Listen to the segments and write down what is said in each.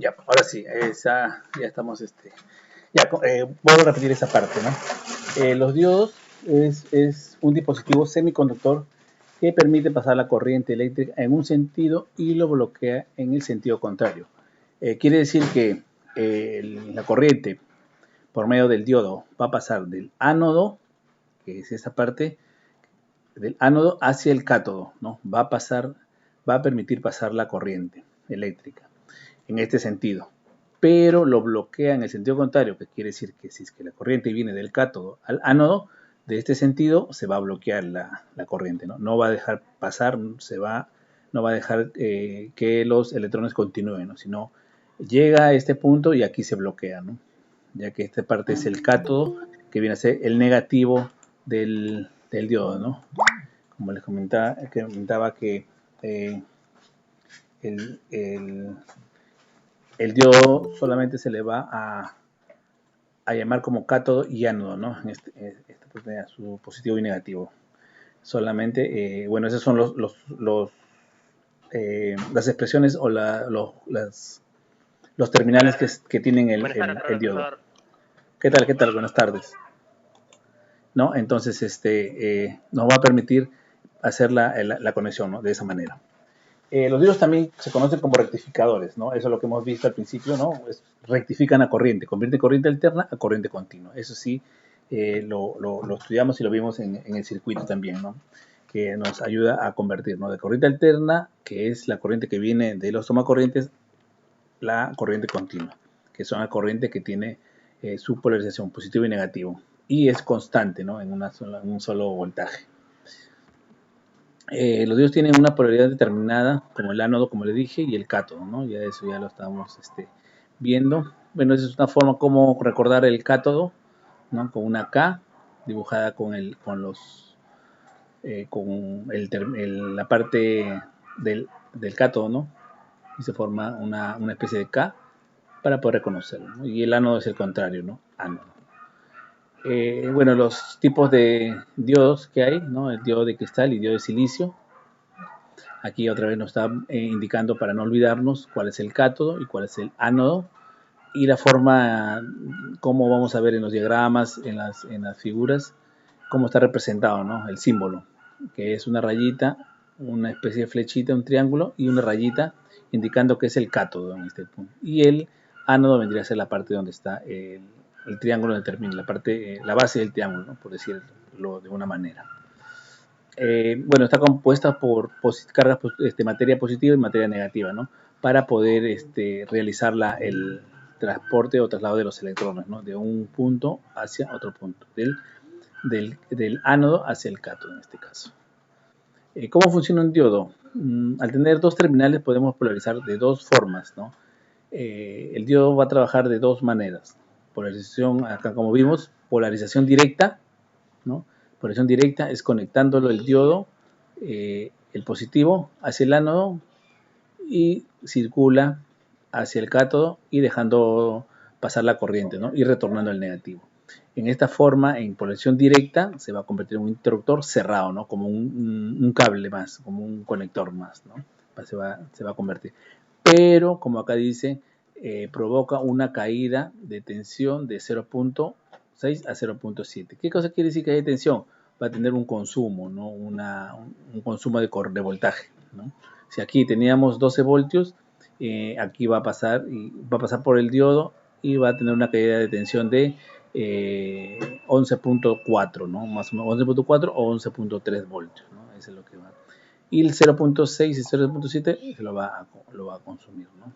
Ya, ahora sí, ya estamos, vuelvo a repetir esa parte, ¿no? Los diodos es un dispositivo semiconductor que permite pasar la corriente eléctrica en un sentido y lo bloquea en el sentido contrario. Quiere decir que la corriente por medio del diodo va a pasar del ánodo, que es esa parte, del ánodo hacia el cátodo, ¿no? Va a permitir pasar la corriente eléctrica en este sentido, pero lo bloquea en el sentido contrario, que quiere decir que si es que la corriente viene del cátodo al ánodo, de este sentido se va a bloquear la corriente, ¿no? No va a dejar pasar, no va a dejar que los electrones continúen, ¿no? Sino llega a este punto y aquí se bloquea, ¿no? Ya que esta parte es el cátodo, que viene a ser el negativo del diodo, ¿no? Como les comentaba que eh, el el diodo solamente se le va a llamar como cátodo y ánodo, ¿no? Esta oportunidad, su positivo y negativo. Solamente, bueno, esos son las expresiones o los terminales que tienen Buenas tardes, el diodo. profesor. ¿Qué tal? ¿Qué tal? Buenas tardes. ¿No? Entonces, nos va a permitir hacer la conexión, ¿no? De esa manera. Los diodos también se conocen como rectificadores, ¿no? Eso es lo que hemos visto al principio, ¿no? Rectifican a corriente, convierte corriente alterna a corriente continua. Eso sí, lo estudiamos y lo vimos en el circuito también, ¿no? Que nos ayuda a convertir, ¿no? De corriente alterna, que es la corriente que viene de los tomacorrientes, la corriente continua, que es una corriente que tiene su polarización positivo y negativo. Y es constante, ¿no? En un solo voltaje. Los diodos tienen una polaridad determinada, como el ánodo, como le dije, y el cátodo, ¿no? Ya eso ya lo estábamos viendo. Bueno, esa es una forma como recordar el cátodo, ¿no? Con una K dibujada la parte del cátodo, ¿no? Y se forma una especie de K para poder reconocerlo, ¿no? Y el ánodo es el contrario, ¿no? Ánodo. Bueno, los tipos de diodos que hay, ¿no? El diodo de cristal y diodo de silicio. Aquí otra vez nos está indicando para no olvidarnos cuál es el cátodo y cuál es el ánodo y la forma, como vamos a ver en los diagramas, en las figuras, cómo está representado, ¿no? El símbolo, que es una rayita, una especie de flechita, un triángulo y una rayita indicando que es el cátodo en este punto. Y el ánodo vendría a ser la parte donde está el triángulo donde termina, la base del triángulo, ¿no? Por decirlo de una manera. Bueno, está compuesta por cargas, materia positiva y materia negativa, ¿no? Para poder realizar el transporte o traslado de los electrones, ¿no? De un punto hacia otro punto, del ánodo hacia el cátodo en este caso. ¿Cómo funciona un diodo? Al tener dos terminales podemos polarizar de dos formas, ¿no? El diodo va a trabajar de dos maneras. Polarización, acá como vimos, polarización directa, ¿no? Polarización directa es conectándolo el diodo, el positivo hacia el ánodo y circula hacia el cátodo y dejando pasar la corriente, ¿no? Y retornando el negativo. En esta forma, en polarización directa, se va a convertir en un interruptor cerrado, ¿no? Como un cable más, como un conector más, ¿no? Se va a convertir. Pero, como acá dice, provoca una caída de tensión de 0.6 a 0.7. ¿Qué cosa quiere decir que hay tensión? Va a tener un consumo, ¿no? Un consumo de voltaje, ¿no? Si aquí teníamos 12 voltios, aquí va a pasar por el diodo y va a tener una caída de tensión de 11.4, ¿no? Más o menos 11.4 o 11.3 voltios, ¿no? Eso es lo que va. Y el 0.6 y 0.7 lo va a consumir, ¿no?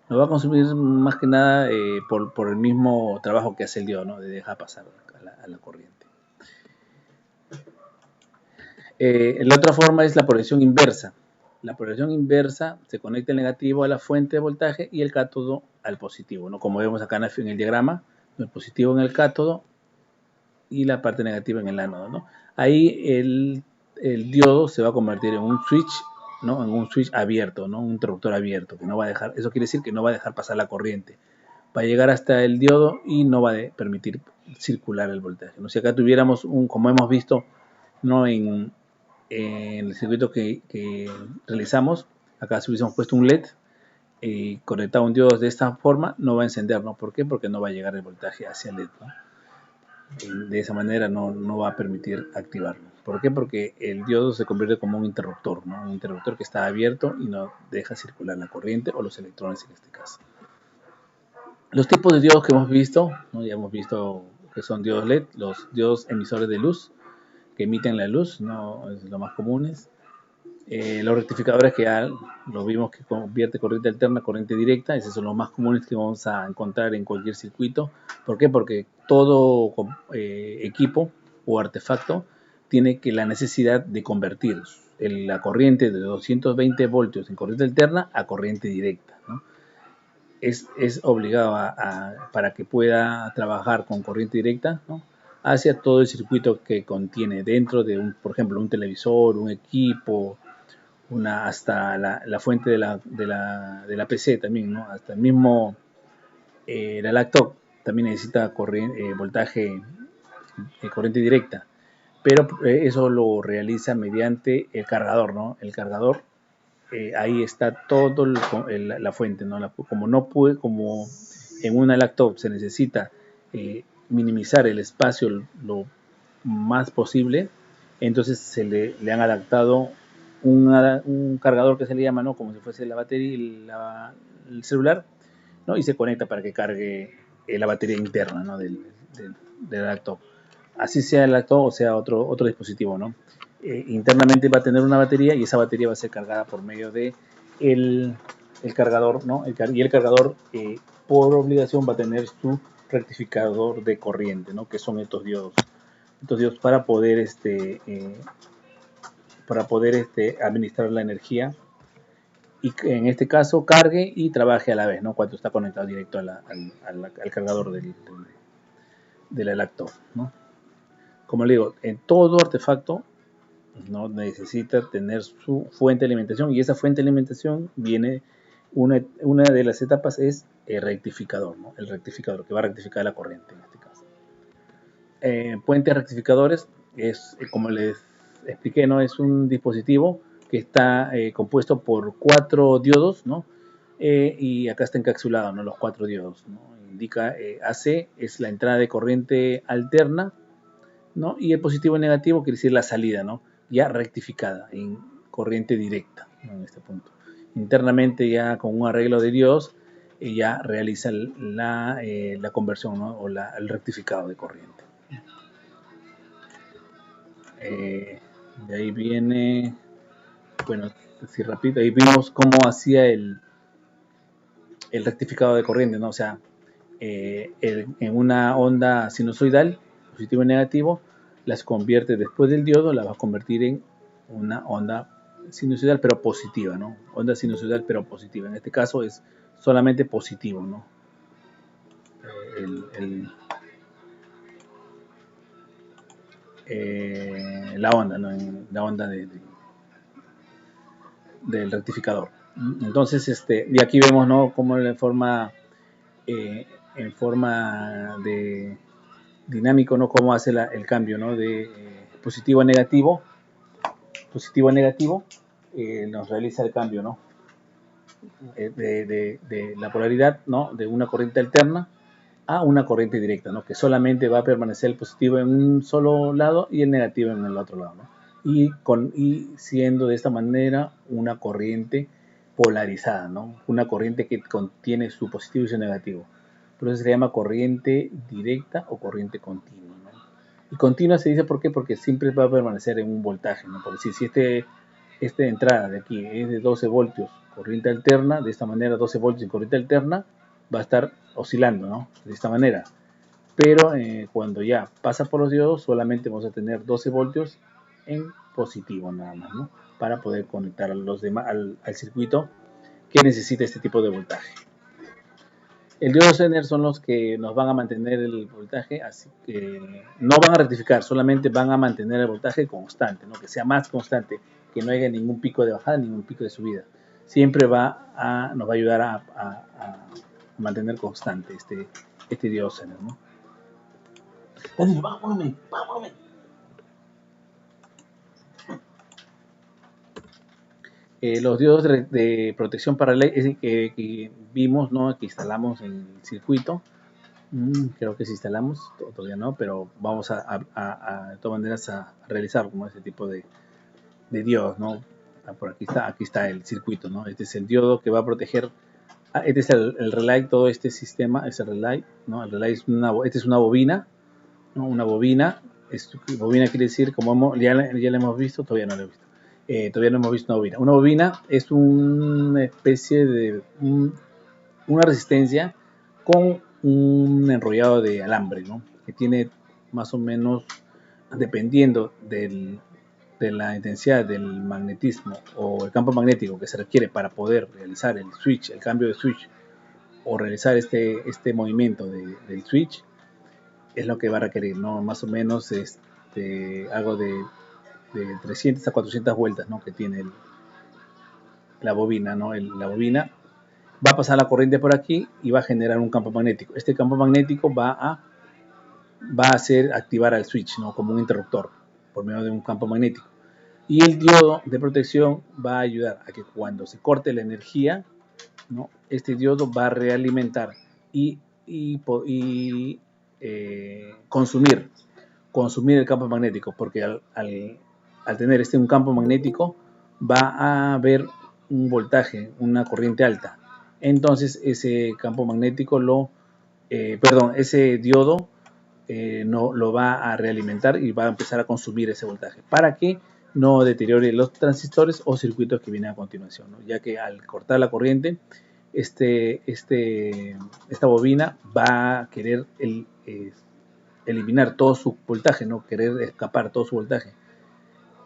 Lo va a consumir más que nada por el mismo trabajo que hace el diodo, ¿no? De dejar pasar a la corriente. La otra forma es la polarización inversa. La polarización inversa se conecta el negativo a la fuente de voltaje y el cátodo al positivo, ¿no? Como vemos acá en el diagrama, el positivo en el cátodo y la parte negativa en el ánodo, ¿no? Ahí el diodo se va a convertir en un switch, ¿no? En un switch abierto, ¿no? Un interruptor abierto, que no va a dejar, eso quiere decir que no va a dejar pasar la corriente. Va a llegar hasta el diodo y no va a permitir circular el voltaje, ¿no? Si acá tuviéramos como hemos visto, ¿no? En el circuito que realizamos, acá si hubiésemos puesto un LED, conectado a un diodo de esta forma, no va a encender, ¿no? ¿Por qué? Porque no va a llegar el voltaje hacia el LED, ¿no? De esa manera no va a permitir activarlo. ¿Por qué? Porque el diodo se convierte como un interruptor, ¿no? Un interruptor que está abierto y no deja circular la corriente o los electrones en este caso. Los tipos de diodos que hemos visto, ¿no? Ya hemos visto que son diodos LED, los diodos emisores de luz, que emiten la luz, no es lo más comunes. Los rectificadores que ya lo vimos que convierte corriente alterna a corriente directa, esos son los más comunes que vamos a encontrar en cualquier circuito. ¿Por qué? Porque todo equipo o artefacto tiene que la necesidad de convertir la corriente de 220 voltios en corriente alterna a corriente directa, ¿no? Es obligado para que pueda trabajar con corriente directa, ¿no? Hacia todo el circuito que contiene dentro de, por ejemplo, un televisor, un equipo, hasta la fuente de la PC también, ¿no? Hasta el mismo, la laptop también necesita voltaje, corriente directa, pero eso lo realiza mediante el cargador, ¿no? El cargador, ahí está todo la fuente, ¿no? Como en una laptop se necesita minimizar el espacio lo más posible, entonces le han adaptado un cargador que se le llama, ¿no? Como si fuese la batería, el celular, ¿no? Y se conecta para que cargue la batería interna, ¿no? del laptop. Así sea el laptop o sea otro dispositivo, ¿no? Internamente va a tener una batería y esa batería va a ser cargada por medio de el, el cargador, ¿no? Y el cargador, por obligación, va a tener su rectificador de corriente, ¿no? Que son estos diodos. Estos diodos para poder administrar la energía y que en este caso cargue y trabaje a la vez, ¿no? Cuando está conectado directo al cargador de la laptop, ¿no? Como le digo, en todo artefacto, ¿no? Necesita tener su fuente de alimentación y esa fuente de alimentación viene, una de las etapas es el rectificador, ¿no? El rectificador que va a rectificar la corriente en este caso. Puentes rectificadores es, como les expliqué, ¿no? Es un dispositivo que está compuesto por 4 diodos, ¿no? Y acá está encapsulado, ¿no? Los 4 diodos, ¿no? Indica AC es la entrada de corriente alterna, ¿no? Y el positivo y negativo quiere decir la salida, ¿no? Ya rectificada en corriente directa, ¿no? En este punto. Internamente ya con un arreglo de diodos ya realiza la conversión, ¿no? O el rectificado de corriente. De ahí viene, bueno, así rápido, ahí vimos cómo hacía el rectificado de corriente, ¿no? O sea, en una onda sinusoidal, positivo y negativo, las convierte después del diodo, la va a convertir en una onda sinusoidal pero positiva, ¿no? Onda sinusoidal pero positiva. En este caso es solamente positivo, ¿no? La onda, ¿no? La onda del rectificador. Entonces, y aquí vemos, ¿no? Cómo en forma de dinámico, ¿no? Cómo hace el cambio, ¿no? De positivo a negativo, nos realiza el cambio, ¿no? De la polaridad, ¿no? De una corriente alterna a una corriente directa, ¿no? Que solamente va a permanecer el positivo en un solo lado y el negativo en el otro lado, ¿no? Y siendo de esta manera una corriente polarizada, ¿no? Una corriente que contiene su positivo y su negativo. Por eso se llama corriente directa o corriente continua, ¿no? Y continua se dice ¿por qué? Porque siempre va a permanecer en un voltaje, ¿no? Por decir, si esta entrada de aquí es de 12 voltios corriente alterna, de esta manera 12 voltios en corriente alterna va a estar oscilando, ¿no? De esta manera. Pero cuando ya pasa por los diodos solamente vamos a tener 12 voltios en positivo nada más, ¿no? Para poder conectar a los demás al circuito que necesita este tipo de voltaje. El diodo Zener son los que nos van a mantener el voltaje, así que no van a rectificar, solamente van a mantener el voltaje constante, ¿no? Que sea más constante, que no haya ningún pico de bajada, ningún pico de subida. Siempre nos va a ayudar a mantener constante este diodo Zener, ¿no? Daniel, vámonos. Los diodos de protección para relay es el que vimos, ¿no? Que instalamos en el circuito. Creo que si instalamos, todavía no, pero vamos de todas maneras a realizar como ese tipo de diodos, ¿no? Por aquí está el circuito, ¿no? Este es el diodo que va a proteger. Este es el relay, todo este sistema es el relay, ¿no? El relay este es una bobina, ¿no? Una bobina, bobina quiere decir, como ya la hemos visto, todavía no la he visto. Todavía no hemos visto una bobina. Una bobina es una especie de una resistencia con un enrollado de alambre, ¿no? Que tiene más o menos, dependiendo de la intensidad del magnetismo o el campo magnético que se requiere para poder realizar el switch, el cambio de switch o realizar este movimiento del switch, es lo que va a requerir, ¿no? Más o menos algo de 300 a 400 vueltas, ¿no? Que tiene la bobina, ¿no? La bobina va a pasar la corriente por aquí y va a generar un campo magnético. Este campo magnético va a hacer activar al switch, ¿no? Como un interruptor por medio de un campo magnético. Y el diodo de protección va a ayudar a que cuando se corte la energía, ¿no? Este diodo va a realimentar y consumir el campo magnético, porque al tener un campo magnético va a haber un voltaje, una corriente alta. Entonces ese campo magnético ese diodo no lo va a realimentar y va a empezar a consumir ese voltaje para que no deteriore los transistores o circuitos que vienen a continuación, ¿no? Ya que al cortar la corriente, esta bobina va a querer eliminar todo su voltaje, ¿no? Querer escapar todo su voltaje.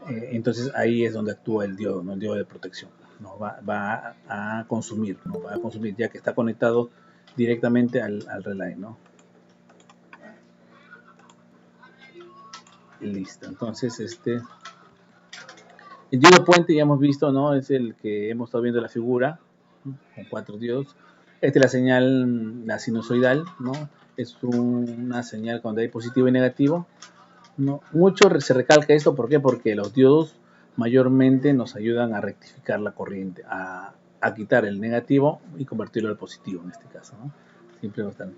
Entonces ahí es donde actúa el diodo, ¿no? El diodo de protección, ¿no? Va a consumir, ¿no? Va a consumir, ya que está conectado directamente al relay, ¿no? Y listo. Entonces, el diodo puente ya hemos visto, ¿no? Es el que hemos estado viendo la figura, ¿no? Con 4 diodos. Esta es la señal, la sinusoidal, ¿no? Es una señal cuando hay positivo y negativo, ¿no? Mucho se recalca esto, ¿por qué? Porque los diodos mayormente nos ayudan a rectificar la corriente, a quitar el negativo y convertirlo al positivo en este caso, ¿no? Siempre están.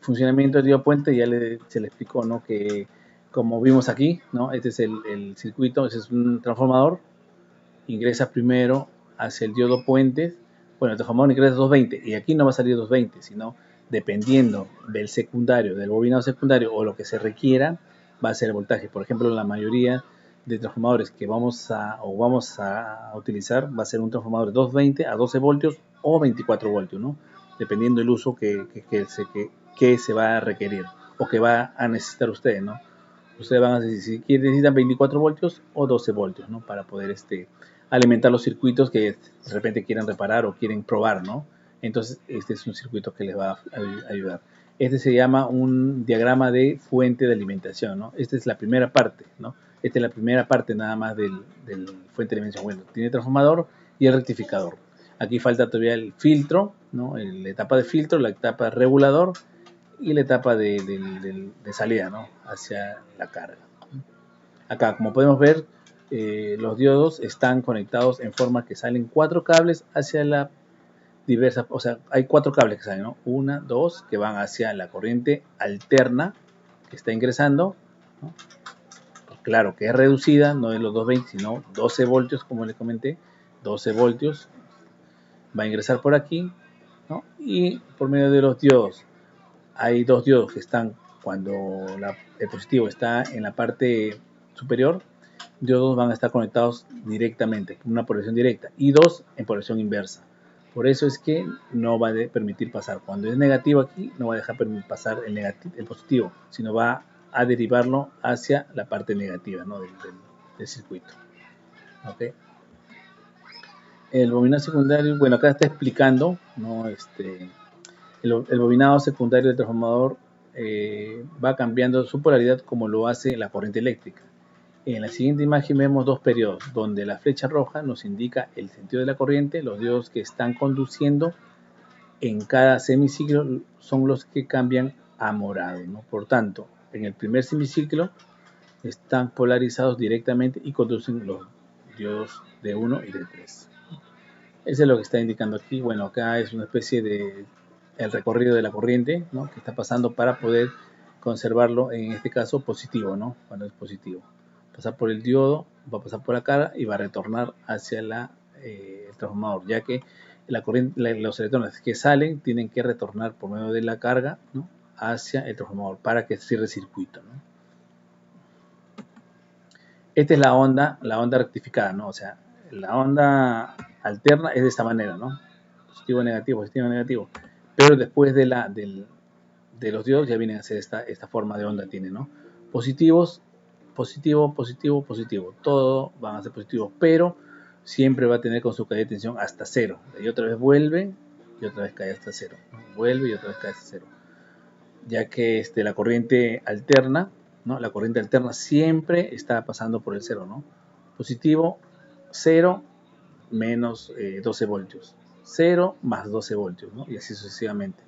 Funcionamiento del diodo puente ya se le explicó, ¿no? Que como vimos aquí, ¿no? Este es el circuito, este es un transformador, ingresa primero hacia el diodo puente, bueno, el transformador ingresa 220 y aquí no va a salir 220, sino dependiendo del secundario, del bobinado secundario o lo que se requiera, va a ser el voltaje. Por ejemplo, la mayoría de transformadores que vamos a utilizar va a ser un transformador de 220 a 12 voltios o 24 voltios, ¿no? Dependiendo del uso que se va a requerir o que va a necesitar ustedes, ¿no? Ustedes van a decir si necesitan 24 voltios o 12 voltios, ¿no? Para poder alimentar los circuitos que de repente quieran reparar o quieren probar, ¿no? Entonces, este es un circuito que les va a ayudar. Este se llama un diagrama de fuente de alimentación, ¿no? Esta es la primera parte, ¿no? Esta es la primera parte nada más del fuente de alimentación. Bueno, tiene el transformador y el rectificador. Aquí falta todavía el filtro, ¿no? La etapa de filtro, la etapa de regulador y la etapa de salida, ¿no? Hacia la carga. Acá, como podemos ver, los diodos están conectados en forma que salen 4 cables hacia la diversa, o sea, hay 4 cables que salen, ¿no? 1, 2, que van hacia la corriente alterna que está ingresando, ¿no? Claro que es reducida, no es los 220, sino 12 voltios, como les comenté, 12 voltios va a ingresar por aquí, ¿no? Y por medio de los diodos, hay 2 diodos que están cuando el positivo está en la parte superior, diodos van a estar conectados directamente, una polaridad directa, y 2 en polaridad inversa. Por eso es que no va a permitir pasar. Cuando es negativo aquí, no va a dejar pasar el positivo, sino va a derivarlo hacia la parte negativa, ¿no? del circuito. ¿Okay? El bobinado secundario, bueno, acá está explicando, ¿no? El bobinado secundario del transformador va cambiando su polaridad como lo hace la corriente eléctrica. En la siguiente imagen vemos 2 periodos, donde la flecha roja nos indica el sentido de la corriente, los diodos que están conduciendo en cada semiciclo son los que cambian a morado, ¿no? Por tanto, en el primer semiciclo están polarizados directamente y conducen los diodos de 1 y de 3. Eso es lo que está indicando aquí. Bueno, acá es una especie de el recorrido de la corriente, ¿no?, que está pasando para poder conservarlo, en este caso positivo, ¿no?, cuando es positivo. Pasar por el diodo, va a pasar por la carga y va a retornar hacia el transformador, ya que la corriente, los electrones que salen tienen que retornar por medio de la carga, ¿no?, hacia el transformador para que cierre el circuito, ¿no? Esta es la onda rectificada, ¿no? O sea, la onda alterna es de esta manera, ¿no? Positivo, negativo, positivo, negativo. Pero después de los diodos ya vienen a ser esta forma de onda tiene, ¿no? Positivos, positivo, positivo, positivo. Todo van a ser positivos, pero siempre va a tener con su caída de tensión hasta cero. Y otra vez vuelve y otra vez cae hasta cero, ¿no? Vuelve y otra vez cae hasta cero. Ya que la corriente alterna, ¿no? La corriente alterna siempre está pasando por el cero, ¿no? Positivo, 0 menos 12 voltios. 0 más 12 voltios, ¿no? Y así sucesivamente.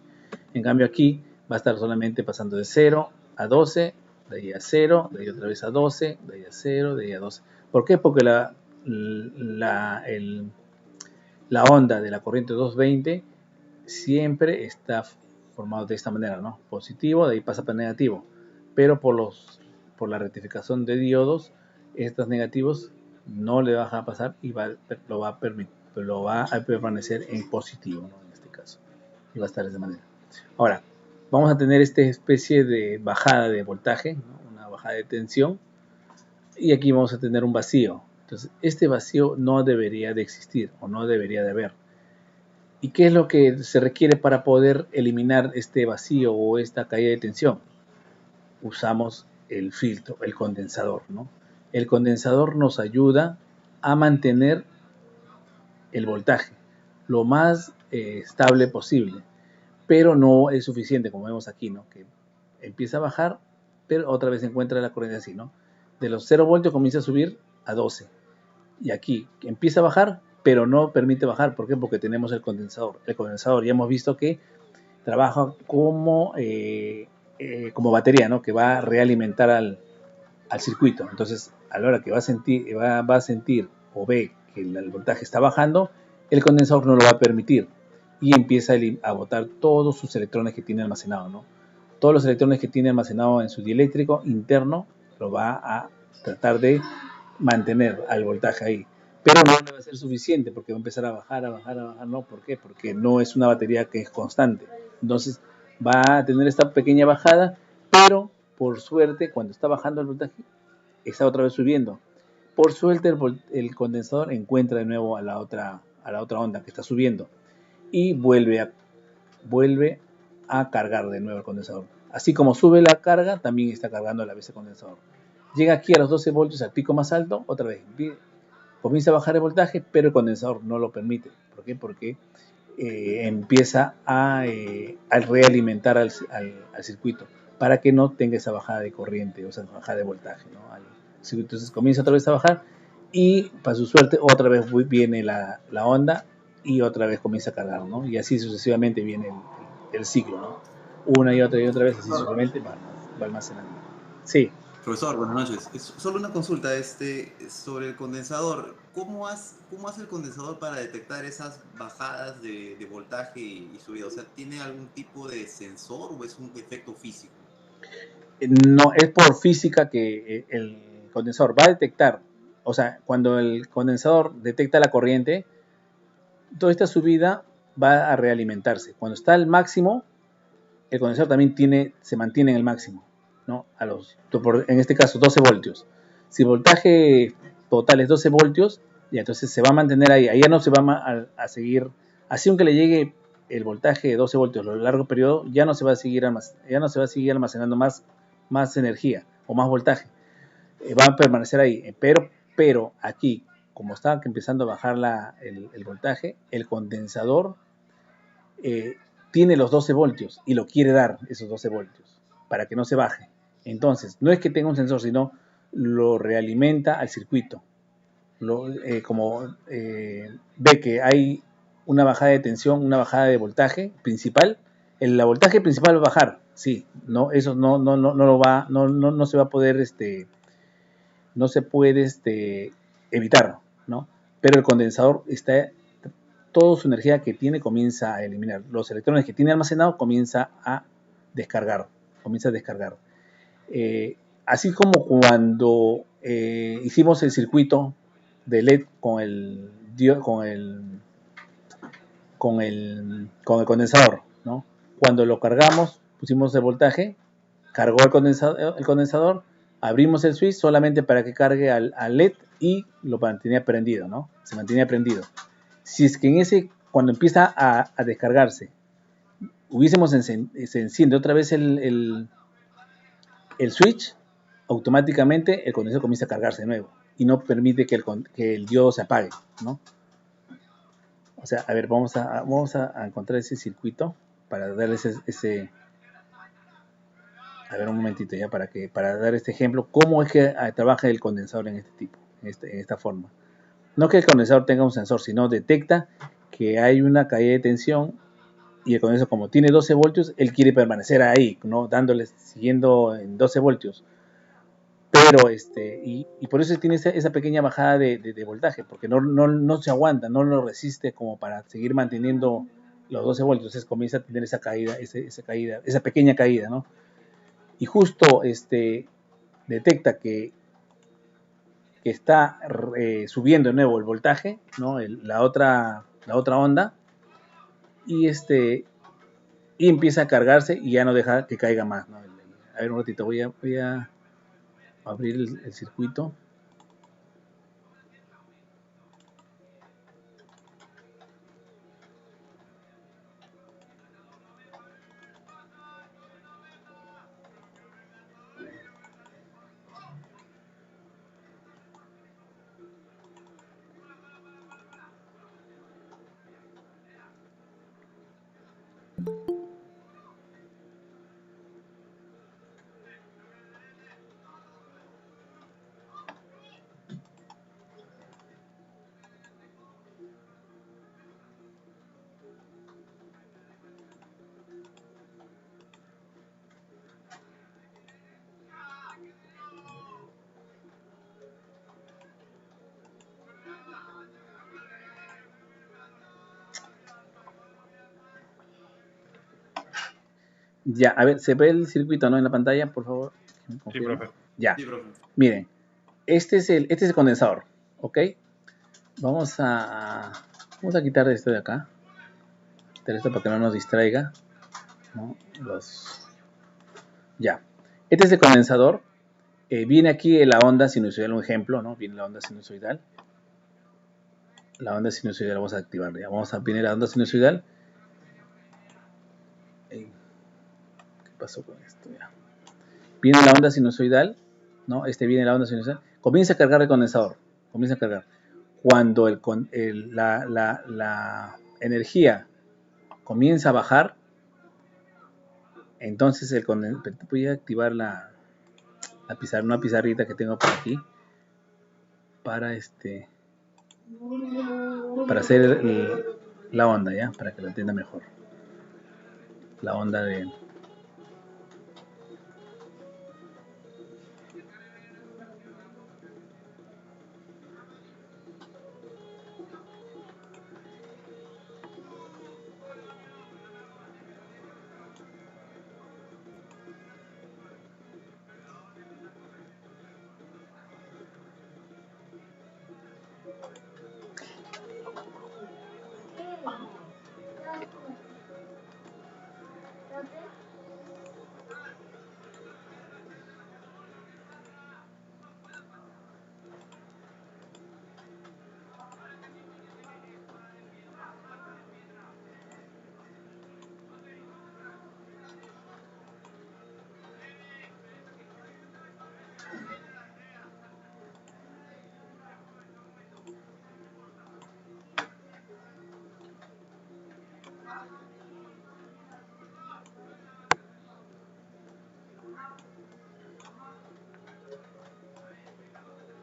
En cambio aquí va a estar solamente pasando de 0 a 12, de ahí a 0, de ahí otra vez a 12, de ahí a 0, de ahí a 12. ¿Por qué? Porque la onda de la corriente 220 siempre está formado de esta manera, ¿no? Positivo, de ahí pasa para negativo. Pero por la rectificación de diodos, estos negativos no le van a pasar y lo va a permanecer en positivo, ¿no?, en este caso. Y va a estar de esta manera. Ahora, vamos a tener esta especie de bajada de voltaje, ¿no?, una bajada de tensión, y aquí vamos a tener un vacío. Entonces, este vacío no debería de existir o no debería de haber. ¿Y qué es lo que se requiere para poder eliminar este vacío o esta caída de tensión? Usamos el filtro, el condensador, ¿no? El condensador nos ayuda a mantener el voltaje lo más estable posible, pero no es suficiente, como vemos aquí, ¿no?, que empieza a bajar, pero otra vez se encuentra la corriente así, ¿no? De los 0 voltios comienza a subir a 12. Y aquí empieza a bajar, pero no permite bajar. ¿Por qué? Porque tenemos el condensador. El condensador ya hemos visto que trabaja como batería, ¿no?, que va a realimentar al circuito. Entonces, a la hora que va a sentir o ve que el voltaje está bajando, el condensador no lo va a permitir y empieza a botar todos sus electrones que tiene almacenado, ¿no? Todos los electrones que tiene almacenado en su dieléctrico interno lo va a tratar de mantener al voltaje ahí. Pero no va a ser suficiente porque va a empezar a bajar, a bajar, a bajar. ¿No? ¿Por qué? Porque no es una batería que es constante. Entonces va a tener esta pequeña bajada, pero por suerte cuando está bajando el voltaje está otra vez subiendo. Por suerte el condensador encuentra de nuevo a la otra onda que está subiendo y vuelve a cargar de nuevo el condensador. Así como sube la carga, también está cargando a la vez el condensador. Llega aquí a los 12 voltios, al pico más alto, otra vez comienza a bajar el voltaje, pero el condensador no lo permite. ¿Por qué? Porque empieza a realimentar al circuito para que no tenga esa bajada de corriente, o sea, bajada de voltaje, ¿no?, entonces comienza otra vez a bajar y para su suerte otra vez viene la onda y otra vez comienza a cargar, ¿no? Y así sucesivamente viene el ciclo, ¿no? Una y otra vez, así sucesivamente va almacenando. Sí. Profesor, buenas noches. Es solo una consulta sobre el condensador. ¿Cómo hace el condensador para detectar esas bajadas de voltaje y subida? O sea, ¿tiene algún tipo de sensor o es un efecto físico? No, es por física que el condensador va a detectar, o sea, cuando el condensador detecta la corriente, toda esta subida va a realimentarse. Cuando está al máximo, el condensador también se mantiene en el máximo, ¿no? En este caso 12 voltios. Si el voltaje total es 12 voltios, y entonces se va a mantener ahí. Ahí ya no se va a seguir, así aunque le llegue el voltaje de 12 voltios a lo largo del periodo, ya no se va a seguir almacenando más energía o más voltaje. Va a permanecer ahí. Pero aquí, como está empezando a bajar el voltaje, el condensador tiene los 12 voltios y lo quiere dar, esos 12 voltios, para que no se baje. Entonces, no es que tenga un sensor, sino lo realimenta al circuito. Ve que hay una bajada de tensión, una bajada de voltaje principal, el voltaje principal va a bajar, sí, no, eso no se va a poder no se puede evitar, ¿no? Pero el condensador toda su energía que tiene comienza a eliminar. Los electrones que tiene almacenado comienza a descargar. Así como cuando hicimos el circuito de LED con el condensador, ¿no? Cuando lo cargamos, pusimos el voltaje, cargó el condensador, abrimos el switch solamente para que cargue al LED y lo mantenía prendido, ¿no? Se mantenía prendido. Si es que cuando empieza a descargarse, se enciende otra vez el switch, automáticamente el condensador comienza a cargarse de nuevo y no permite que el diodo se apague, ¿no? O sea, a ver, vamos a encontrar ese circuito para darles a ver un momentito ya para dar este ejemplo, cómo es que trabaja el condensador en este tipo, en esta forma. No que el condensador tenga un sensor, sino detecta que hay una caída de tensión y el condensador, como tiene 12 voltios, él quiere permanecer ahí, ¿no? Siguiendo en 12 voltios. Pero, y por eso tiene esa pequeña bajada de voltaje, porque no se aguanta, no lo resiste como para seguir manteniendo los 12 voltios. Entonces comienza a tener esa caída, esa pequeña caída, ¿no? Y justo detecta que está subiendo de nuevo el voltaje, ¿no? La otra onda, y y empieza a cargarse y ya no deja que caiga más, ¿no? A ver un ratito, voy a abrir el circuito. Ya, a ver, ¿se ve el circuito, no, en la pantalla, por favor? Sí, profe. Ya. Sí, profe. Miren, este es el condensador, ¿ok? Vamos a quitar esto de acá. Quitar esto para que no nos distraiga, ¿no? Ya. Este es el condensador. Viene aquí la onda sinusoidal, un ejemplo, ¿no? Viene la onda sinusoidal. La onda sinusoidal vamos a activarla. Ya. Viene la onda sinusoidal. ¿Qué pasó con esto? Ya. Viene la onda sinusoidal, ¿no? Viene la onda sinusoidal. Comienza a cargar el condensador. Comienza a cargar. Cuando la energía comienza a bajar, entonces voy a activar una pizarrita que tengo por aquí para para hacer la onda, ya, para que lo entienda mejor. La onda de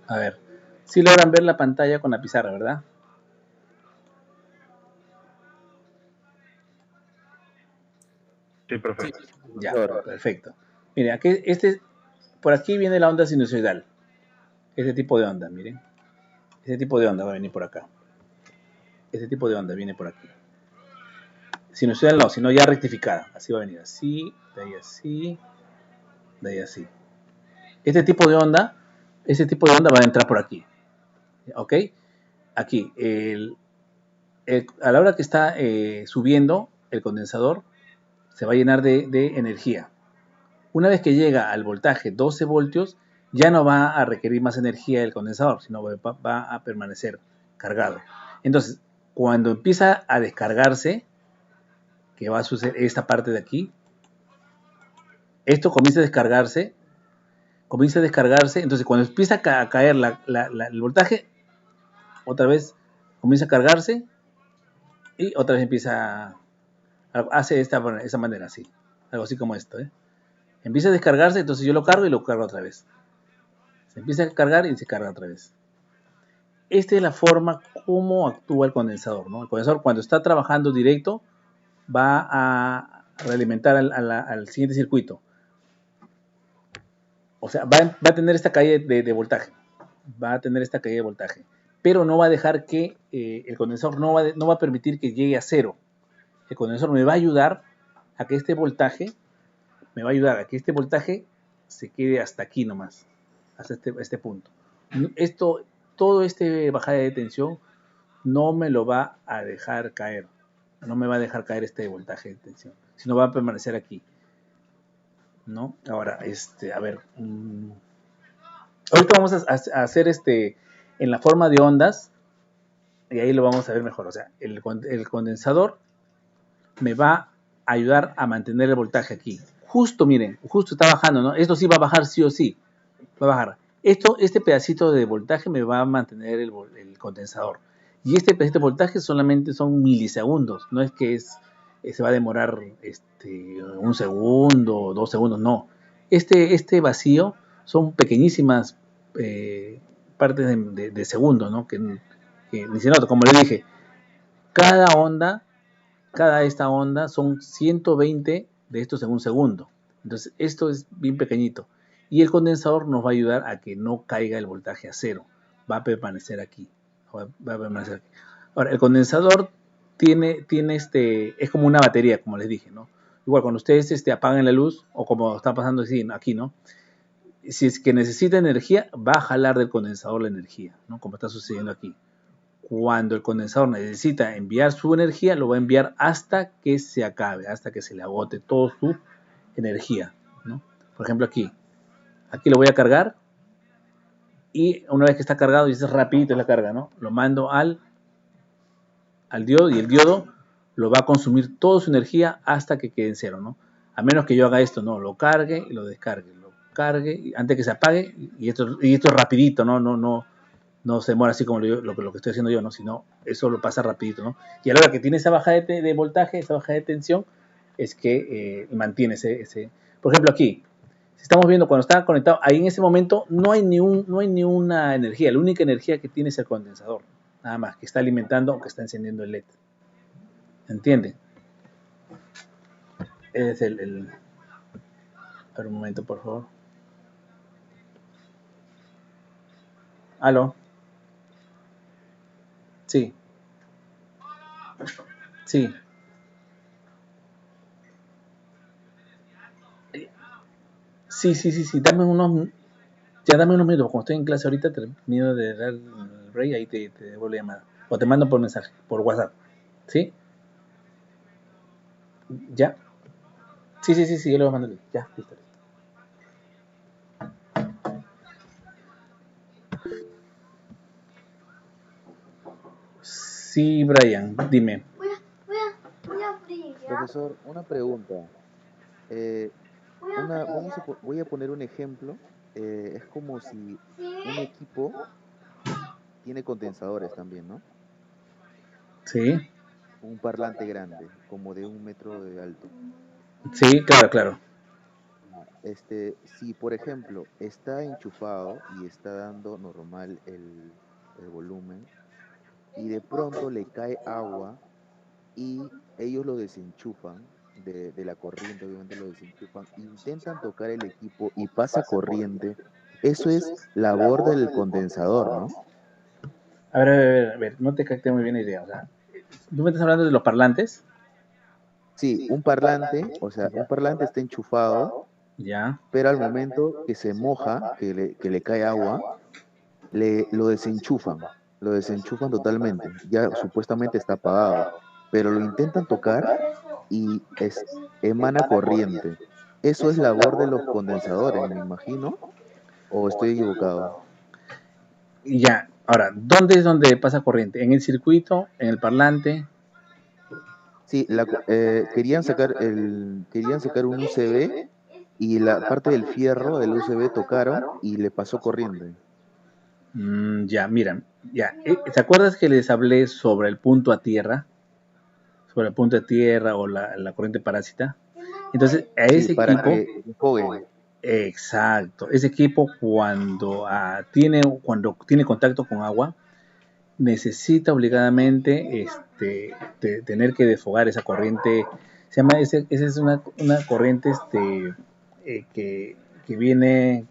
A ver, si logran ver la pantalla con la pizarra, ¿verdad? Sí, profe. Sí. Ya, perfecto. Mire, aquí, por aquí viene la onda sinusoidal. Este tipo de onda, miren. Este tipo de onda va a venir por acá. Este tipo de onda viene por aquí. Sinusoidal no, sino ya rectificada. Así va a venir, así, de ahí así, de ahí así. Este tipo de onda va a entrar por aquí. ¿Ok? Aquí, a la hora que está subiendo, el condensador se va a llenar de energía. Una vez que llega al voltaje 12 voltios, ya no va a requerir más energía del condensador, sino va a permanecer cargado. Entonces, cuando empieza a descargarse, que va a suceder esta parte de aquí, esto comienza a descargarse, entonces cuando empieza a caer el voltaje, otra vez comienza a cargarse y otra vez hace esa manera así, algo así como esto, ¿eh? Empieza a descargarse, entonces yo lo cargo y lo cargo otra vez. Se empieza a cargar y se carga otra vez. Esta es la forma como actúa el condensador, ¿no? El condensador cuando está trabajando directo va a realimentar al siguiente circuito. O sea, va a tener esta caída de voltaje. Va a tener esta caída de voltaje. Pero no va a dejar que el condensador no va a permitir que llegue a cero. El condensador me va a ayudar a que este voltaje se quede hasta aquí nomás, hasta este punto. Todo este bajada de tensión no me lo va a dejar caer, no me va a dejar caer este voltaje de tensión, sino va a permanecer aquí, ¿no? Ahora, a ver, ahorita vamos a hacer en la forma de ondas, y ahí lo vamos a ver mejor. O sea, el condensador me va a ayudar a mantener el voltaje aquí. Justo, miren, justo está bajando, ¿no? Esto sí va a bajar sí o sí. Va a bajar. Este pedacito de voltaje me va a mantener el condensador. Y este pedacito de voltaje solamente son milisegundos. No es que se va a demorar un segundo, 2 segundos, no. Este vacío son pequeñísimas partes de segundo, ¿no? Que ni se nota. Como les dije, cada esta onda son 120 de estos en un segundo. Entonces, esto es bien pequeñito. Y el condensador nos va a ayudar a que no caiga el voltaje a cero. Va a permanecer aquí. Ahora, el condensador es como una batería, como les dije, ¿no? Igual, cuando ustedes apagan la luz, o como está pasando aquí, ¿no? Si es que necesita energía, va a jalar del condensador la energía, ¿no? Como está sucediendo aquí. Cuando el condensador necesita enviar su energía, lo va a enviar hasta que se acabe, hasta que se le agote toda su energía, ¿no? Por ejemplo, aquí lo voy a cargar y una vez que está cargado, y es rapidito la carga, ¿no? Lo mando al diodo y el diodo lo va a consumir toda su energía hasta que quede en cero, ¿no? A menos que yo haga esto, ¿no? Lo cargue y lo descargue, lo cargue antes que se apague y esto es rapidito, ¿no? No se demora así como lo que estoy haciendo yo, ¿no? Sino eso lo pasa rapidito, ¿no? Y a la hora que tiene esa bajada de voltaje, esa bajada de tensión, es que mantiene Por ejemplo, aquí, si estamos viendo cuando está conectado, ahí en ese momento no hay ni una energía. La única energía que tiene es el condensador, nada más, que está alimentando o que está encendiendo el LED. ¿Entienden? Es A ver un momento, por favor. ¿Aló? Sí. Sí. Sí. Dame unos minutos. Como estoy en clase ahorita, termino de dar el break, ahí te devuelvo la llamada. O te mando por mensaje, por WhatsApp. ¿Sí? ¿Ya? Sí, yo le voy a mandar. Ya, listo. Sí, Brian, dime. Voy a abrir, ¿ya? Profesor, una pregunta. Voy a poner un ejemplo. Es como si un equipo tiene condensadores también, ¿no? Sí. Un parlante grande, como de 1 metro de alto. Sí, claro. Si por ejemplo está enchufado y está dando normal el volumen y de pronto le cae agua y ellos lo desenchufan de la corriente, obviamente lo desenchufan, intentan tocar el equipo y pasa corriente, eso es labor del condensador, ¿no? A ver, no te capté muy bien la idea. O sea, tú me estás hablando de los parlantes, Sí, un parlante, o sea, un parlante está enchufado, ya. pero al momento que se moja, que le cae agua, lo desenchufan totalmente. Ya supuestamente está apagado, pero lo intentan tocar y emana corriente. Eso es labor de los condensadores, me imagino, o estoy equivocado. Y ya. Ahora, ¿dónde es donde pasa corriente? ¿En el circuito? ¿En el parlante? Sí, querían sacar un USB y la parte del fierro del USB tocaron y le pasó corriente. Ya, miran. Ya. ¿Te acuerdas que les hablé sobre el punto a tierra? Sobre el punto de tierra o la corriente parásita. Entonces, a Sí, ese para equipo, que enfogue. exacto, ese equipo cuando tiene contacto con agua, necesita obligadamente tener que desfogar esa corriente. Esa es una corriente que viene,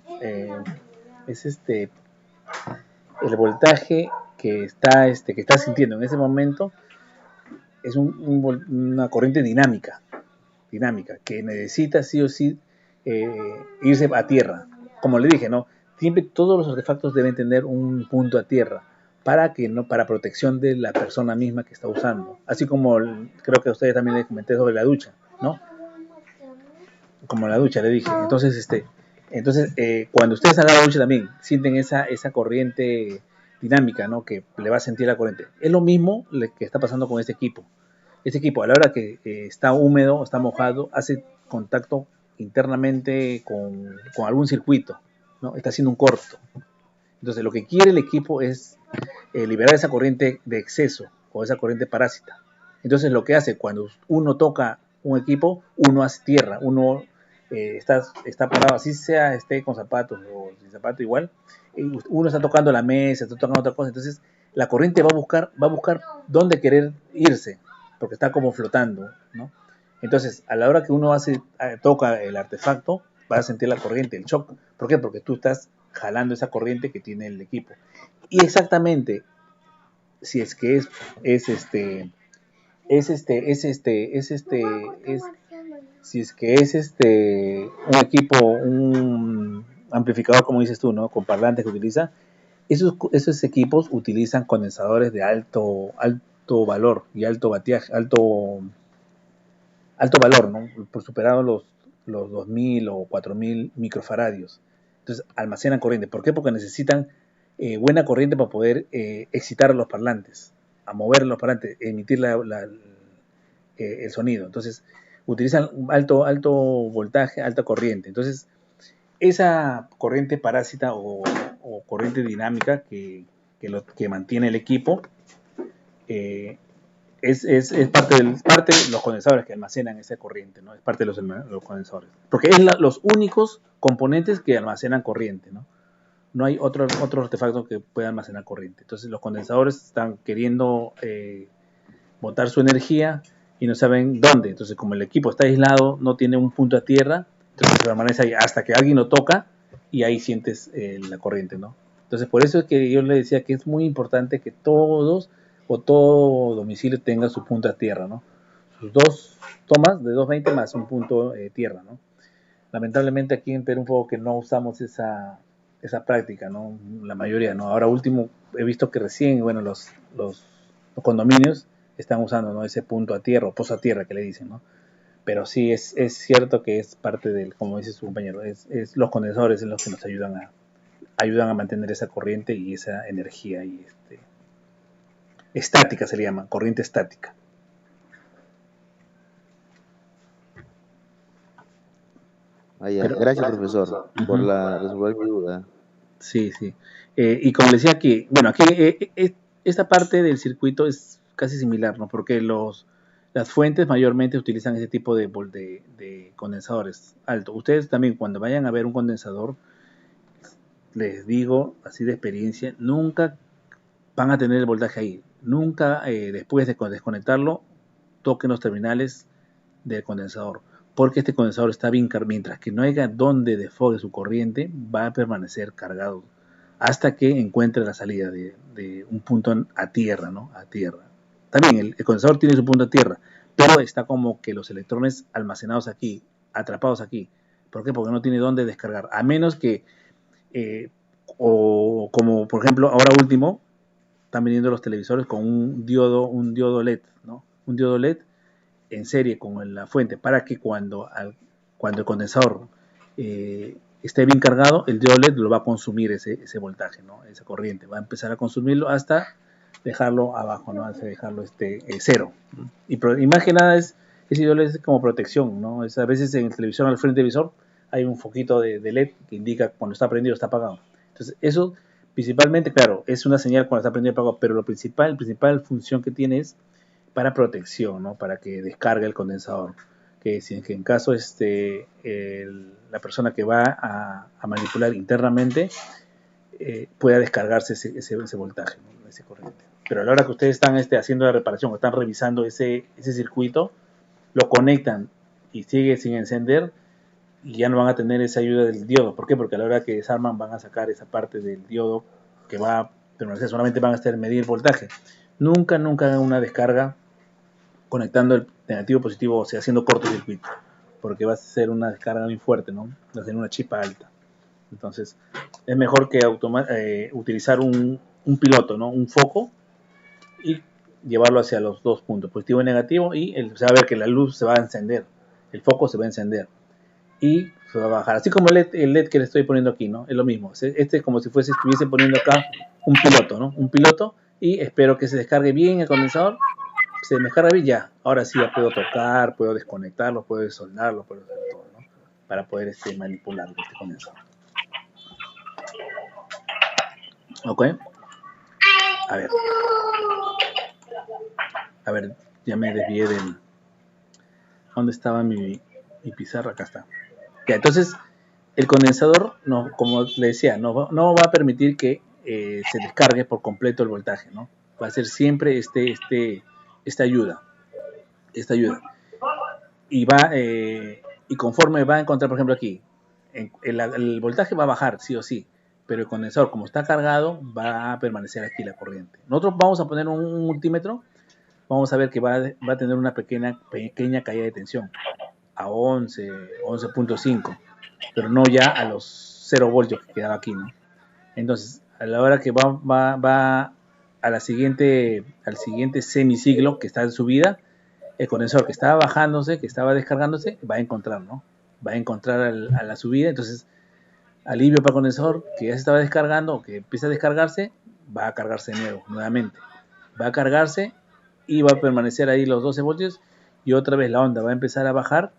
es el voltaje que está sintiendo en ese momento es una corriente dinámica, que necesita sí o sí irse a tierra. Como le dije, ¿no? Siempre todos los artefactos deben tener un punto a tierra para protección de la persona misma que está usando. Así como creo que a ustedes también les comenté sobre la ducha, ¿no? Como la ducha le dije. Entonces, cuando ustedes hagan la ducha también sienten esa corriente dinámica, ¿no? Que le va a sentir la corriente. Es lo mismo que está pasando con este equipo. Este equipo, a la hora que está húmedo, está mojado, hace contacto internamente con algún circuito, ¿no? Está haciendo un corto. Entonces, lo que quiere el equipo es liberar esa corriente de exceso o esa corriente parásita. Entonces, lo que hace cuando uno toca un equipo, uno hace tierra, uno está parado, así sea esté con zapatos o sin zapatos igual, uno está tocando la mesa, está tocando otra cosa, entonces la corriente va a buscar dónde querer irse, porque está como flotando, ¿no? Entonces, a la hora que uno toca el artefacto, va a sentir la corriente, el shock. ¿Por qué? Porque tú estás jalando esa corriente que tiene el equipo. Y exactamente, si es que es este, es este, es este, es este, es, si es que es un equipo, un amplificador, como dices tú, ¿no? Con parlantes que utiliza, esos equipos utilizan condensadores de alto valor y alto batiaje, alto valor, ¿no? Por superado los 2000 o 4000 microfaradios. Entonces almacenan corriente. ¿Por qué? Porque necesitan buena corriente para poder excitar a los parlantes, a mover los parlantes, emitir el sonido. Entonces utilizan alto voltaje, alta corriente. Entonces esa corriente parásita o corriente dinámica que mantiene el equipo eh, es parte de los condensadores que almacenan esa corriente, ¿no? Es parte de los condensadores. Porque es los únicos componentes que almacenan corriente, ¿no? No hay otro artefacto que pueda almacenar corriente. Entonces los condensadores están queriendo botar su energía y no saben dónde. Entonces como el equipo está aislado, no tiene un punto a tierra, entonces permanece ahí hasta que alguien lo toca y ahí sientes la corriente, ¿no? Entonces por eso es que yo le decía que es muy importante que todos o todo domicilio tenga su punto a tierra, ¿no? Sus dos tomas de 220 más un punto tierra, ¿no? Lamentablemente aquí en Perú un poco que no usamos esa práctica, ¿no? La mayoría, ¿no? Ahora último he visto que recién, bueno, los condominios están usando, ¿no? Ese punto a tierra o pozo a tierra que le dicen, ¿no? Pero sí es cierto que es parte del, como dice su compañero, es los condensadores en los que nos ayudan a mantener esa corriente y esa energía y estática se le llama, corriente estática. Ah, ya. Pero, Gracias, profesor, por ujú, resolver mi duda. sí, sí. Y como decía aquí, bueno, aquí esta parte del circuito es casi similar, ¿no? Porque las fuentes mayormente utilizan ese tipo de condensadores alto. Ustedes también cuando vayan a ver un condensador, les digo así de experiencia, nunca van a tener el voltaje ahí. Nunca después de desconectarlo toquen los terminales del condensador. porque este condensador está bien cargado. Mientras que no haya donde desfogue su corriente, va a permanecer cargado hasta que encuentre la salida de un punto a tierra, ¿no? A tierra. También el condensador tiene su punto a tierra, pero está como que los electrones almacenados aquí, atrapados aquí. ¿Por qué? Porque no tiene dónde descargar. A menos que, o como por ejemplo, ahora último, están viniendo los televisores con un diodo LED, ¿no? Un diodo LED en serie con la fuente para que cuando el condensador esté bien cargado, el diodo LED lo va a consumir ese voltaje, ¿no? Esa corriente. Va a empezar a consumirlo hasta dejarlo abajo, ¿no? Hasta dejarlo cero. Y más que nada ese diodo LED es como protección, ¿no? A veces en el televisor, al frente del televisor, hay un foquito de LED que indica cuando está prendido o está apagado. Entonces, eso principalmente, claro, es una señal cuando está prendido o apagado, pero la principal función que tiene es para protección, ¿no? Para que descargue el condensador. Que en caso la persona que va a manipular internamente pueda descargarse ese voltaje, ¿no? Ese corriente. Pero a la hora que ustedes están haciendo la reparación o están revisando ese circuito, lo conectan y sigue sin encender y ya no van a tener esa ayuda del diodo. ¿Por qué? Porque a la hora que desarman van a sacar esa parte del diodo que va a permanecer, solamente van a estar medir el voltaje. Nunca hagan una descarga conectando el negativo positivo, o sea, haciendo cortocircuito, porque va a ser una descarga muy fuerte, ¿no? Va a ser una chispa alta. Entonces, es mejor que utilizar un piloto, ¿no? Un foco y llevarlo hacia los dos puntos, positivo y negativo, y se va a ver que la luz se va a encender, el foco se va a encender y se va a bajar. Así como el LED que le estoy poniendo aquí, ¿no? Es lo mismo. Este es como si estuviese poniendo acá un piloto, ¿no? Un piloto, y espero que se descargue bien el condensador. Se me descarga bien, ya. Ahora sí ya puedo tocar, puedo desconectarlo, puedo soldarlo, puedo hacer todo, ¿no? Para poder manipular este condensador. ¿Ok? A ver, ya me desvié del... ¿Dónde estaba mi pizarra? Acá está. Ya, entonces, el condensador, no, como le decía, no va a permitir que se descargue por completo el voltaje, ¿no? Va a ser siempre esta ayuda. Y conforme va a encontrar, por ejemplo, aquí, el voltaje va a bajar, sí o sí, pero el condensador, como está cargado, va a permanecer aquí la corriente. Nosotros vamos a poner un multímetro, vamos a ver que va a tener una pequeña caída de tensión a 11.5, pero no ya a los 0 voltios que quedaba aquí, ¿no? Entonces, a la hora que va al siguiente semiciclo que está en subida, el condensador que estaba bajándose, que estaba descargándose, va a encontrar, ¿no? Va a encontrar a la subida, entonces alivio para el condensador que ya se estaba descargando o que empieza a descargarse, va a cargarse nuevamente. Va a cargarse y va a permanecer ahí los 12 voltios y otra vez la onda va a empezar a bajar,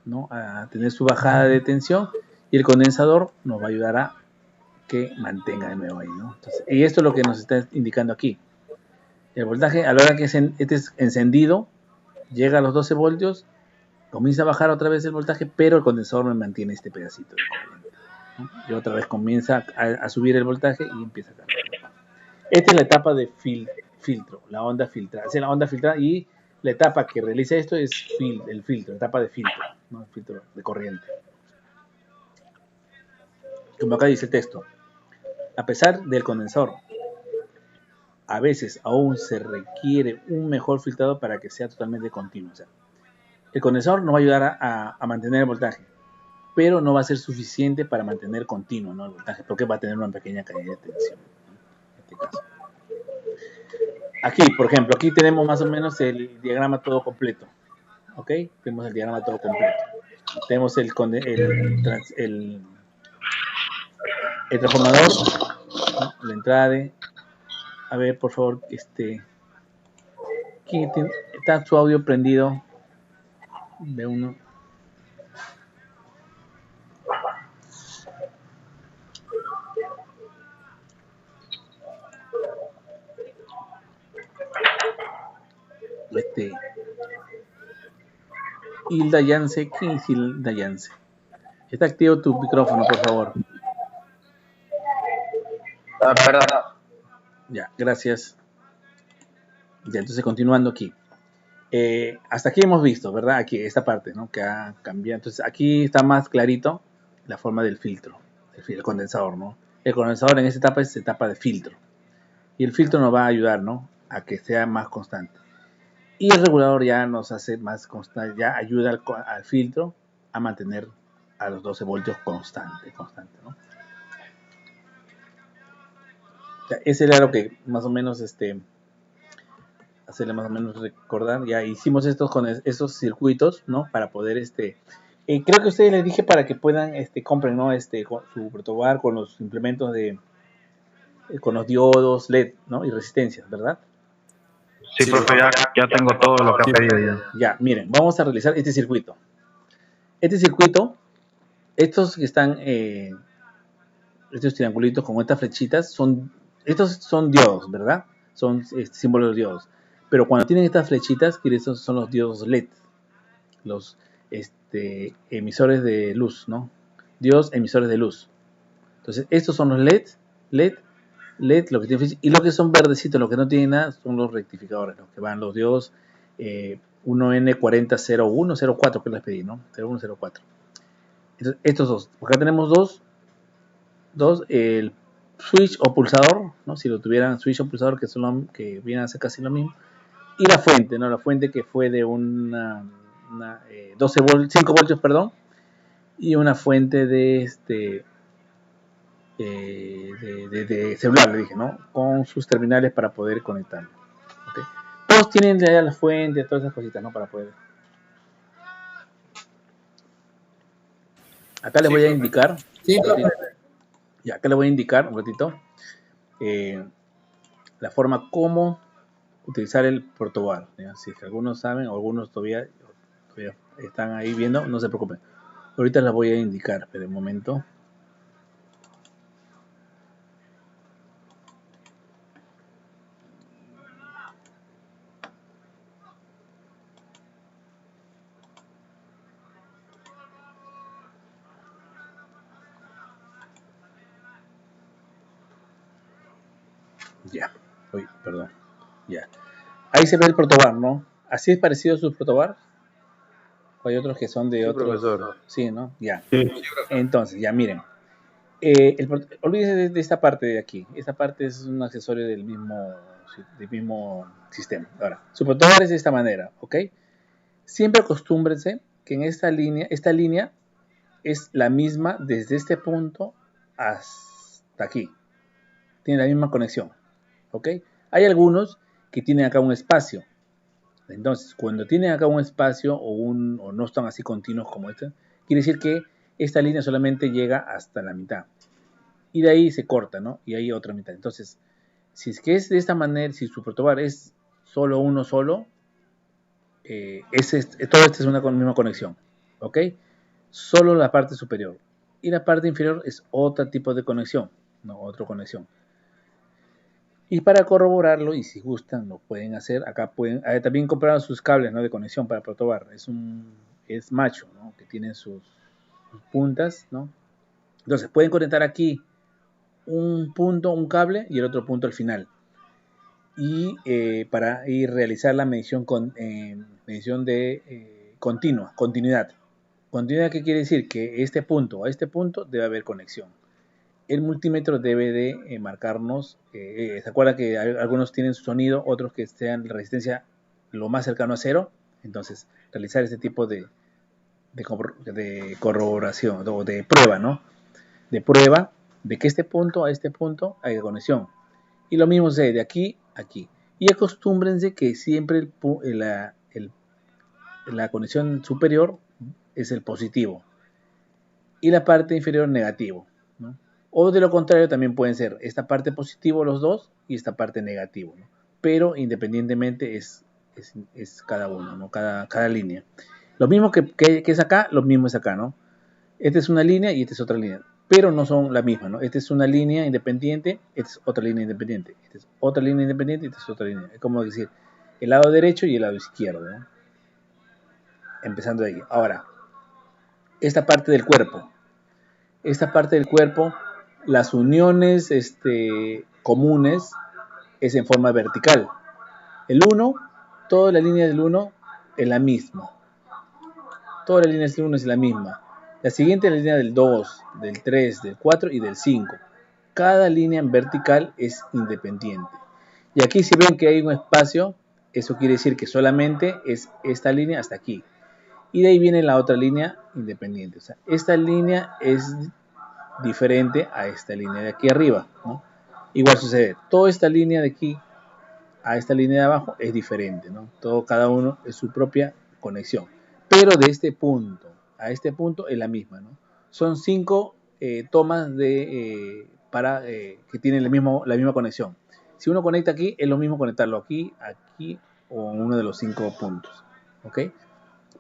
¿no? A tener su bajada de tensión y el condensador nos va a ayudar a que mantenga de nuevo ahí, ¿no? Entonces, y esto es lo que nos está indicando aquí. El voltaje, a la hora que este es encendido, llega a los 12 voltios, comienza a bajar otra vez el voltaje, pero el condensador me mantiene este pedacito de corriente, ¿no? Y otra vez comienza a subir el voltaje y empieza a cargar. Esta es la etapa de filtro, la onda filtrada. Es la onda filtrada y la etapa que realiza esto es el filtro, la etapa de filtro, ¿no? El filtro de corriente. Como acá dice el texto, a pesar del condensador, a veces aún se requiere un mejor filtrado para que sea totalmente continuo. O sea, el condensador nos va a ayudar a mantener el voltaje, pero no va a ser suficiente para mantener continuo, ¿no? El voltaje, porque va a tener una pequeña caída de tensión, ¿no? En este caso. Aquí, por ejemplo, aquí tenemos más o menos el diagrama todo completo. ¿Ok? Tenemos el diagrama todo completo. Tenemos el transformador, ¿no? La entrada de... A ver, por favor, ¿quién está su audio prendido? De uno. Hilda Yance, ¿quién es Hilda Yance? Está activo tu micrófono, por favor. Perdón. Ya, gracias. Ya, entonces continuando aquí. Hasta aquí hemos visto, ¿verdad? Aquí, esta parte, ¿no? Que ha cambiado. Entonces, aquí está más clarito la forma del filtro, el condensador, ¿no? El condensador en esta etapa es etapa de filtro. Y el filtro nos va a ayudar, ¿no? A que sea más constante. Y el regulador ya nos hace más constante, ya ayuda al filtro a mantener a los 12 voltios constante, ¿no? O sea, ese era lo que más o menos, hacerle más o menos recordar. Ya hicimos estos con estos circuitos, ¿no? Para poder, creo que a ustedes les dije para que puedan, compren, ¿no? Su protobar con los implementos con los diodos, LED, ¿no? Y resistencias, ¿verdad? Sí, profe, ya tengo todo lo que ha pedido ya. Ya, miren, vamos a realizar este circuito. Este circuito, estos que están, estos triangulitos con estas flechitas, estos son diodos, ¿verdad? Son símbolos de diodos. Pero cuando tienen estas flechitas, estos son los diodos LED, los emisores de luz, ¿no? Diodos emisores de luz. Entonces, estos son los LED, lo que tiene, y lo que son verdecitos, lo que no tienen nada, son los rectificadores, los que van los diodos 1N400104, que les pedí, ¿no? 0104. Entonces, estos dos. Acá tenemos dos, el switch o pulsador, ¿no? Si lo tuvieran switch o pulsador, que vienen a ser casi lo mismo. Y la fuente, ¿no? La fuente que fue de 5 voltios, perdón. Y una fuente de de celular, le dije, ¿no? Con sus terminales para poder conectarlo. ¿Okay? Todos tienen ya la fuente, todas esas cositas, ¿no? Para poder. Acá les voy a indicar. Sí, Y acá les voy a indicar un ratito la forma como utilizar el protobar. Si es que algunos saben o algunos todavía están ahí viendo, no se preocupen. Ahorita les voy a indicar, pero un momento. Ya, uy, perdón. Ya. Ahí se ve el protobar, ¿no? Así es parecido a sus protobar. O hay otros que son de otros. Profesor. Sí, ¿no? Ya. Sí. Entonces, ya miren. Olvídense de esta parte de aquí. Esta parte es un accesorio del mismo sistema. Ahora, su protobar es de esta manera, ¿ok? Siempre acostúmbrense que en esta línea es la misma desde este punto hasta aquí. Tiene la misma conexión, ¿ok? Hay algunos que tienen acá un espacio. Entonces, cuando tienen acá un espacio o no están así continuos como este, quiere decir que esta línea solamente llega hasta la mitad. Y de ahí se corta, ¿no? Y ahí otra mitad. Entonces, si es que es de esta manera, si su protobar es solo uno solo, todo esto es una misma conexión, ¿ok? Solo la parte superior. Y la parte inferior es otro tipo de conexión, ¿no? Otra conexión. Y para corroborarlo, y si gustan, lo pueden hacer. Acá pueden también comprar sus cables, ¿no? De conexión para protobar. Es macho, ¿no? Que tienen sus puntas, ¿no? Entonces pueden conectar aquí un punto, un cable y el otro punto al final. Y para realizar la medición de continuidad. Continuidad, ¿qué quiere decir? Que este punto a este punto debe haber conexión. El multímetro debe de marcarnos, ¿se acuerda que algunos tienen sonido, otros que sean resistencia lo más cercano a cero? Entonces, realizar este tipo de corroboración o de prueba, ¿no? De prueba de que este punto a este punto hay conexión. Y lo mismo se de aquí a aquí. Y acostúmbrense que siempre la conexión superior es el positivo y la parte inferior negativo, ¿no? O de lo contrario también pueden ser esta parte positivo los dos y esta parte negativo, ¿no? Pero independientemente es cada uno, ¿no? Cada línea. Lo mismo que es acá, lo mismo es acá, ¿no? Esta es una línea y esta es otra línea, pero no son la misma, ¿no? Esta es una línea independiente, esta es otra línea independiente, esta es otra línea independiente y esta es otra línea. Es como decir el lado derecho y el lado izquierdo, ¿no? Empezando de ahí. Ahora, esta parte del cuerpo, las uniones comunes es en forma vertical. El 1, toda la línea del 1 es la misma. Toda la línea del 1 es la misma. La siguiente es la línea del 2, del 3, del 4 y del 5. Cada línea en vertical es independiente. Y aquí si ven que hay un espacio, eso quiere decir que solamente es esta línea hasta aquí. Y de ahí viene la otra línea independiente. O sea, esta línea es diferente a esta línea de aquí arriba, ¿no? Igual sucede, toda esta línea de aquí a esta línea de abajo es diferente, ¿no? Cada uno es su propia conexión. Pero de este punto a este punto es la misma, ¿no? Son 5 tomas que tienen la misma conexión. Si uno conecta aquí, es lo mismo conectarlo aquí, aquí o en uno de los 5 puntos, ¿ok?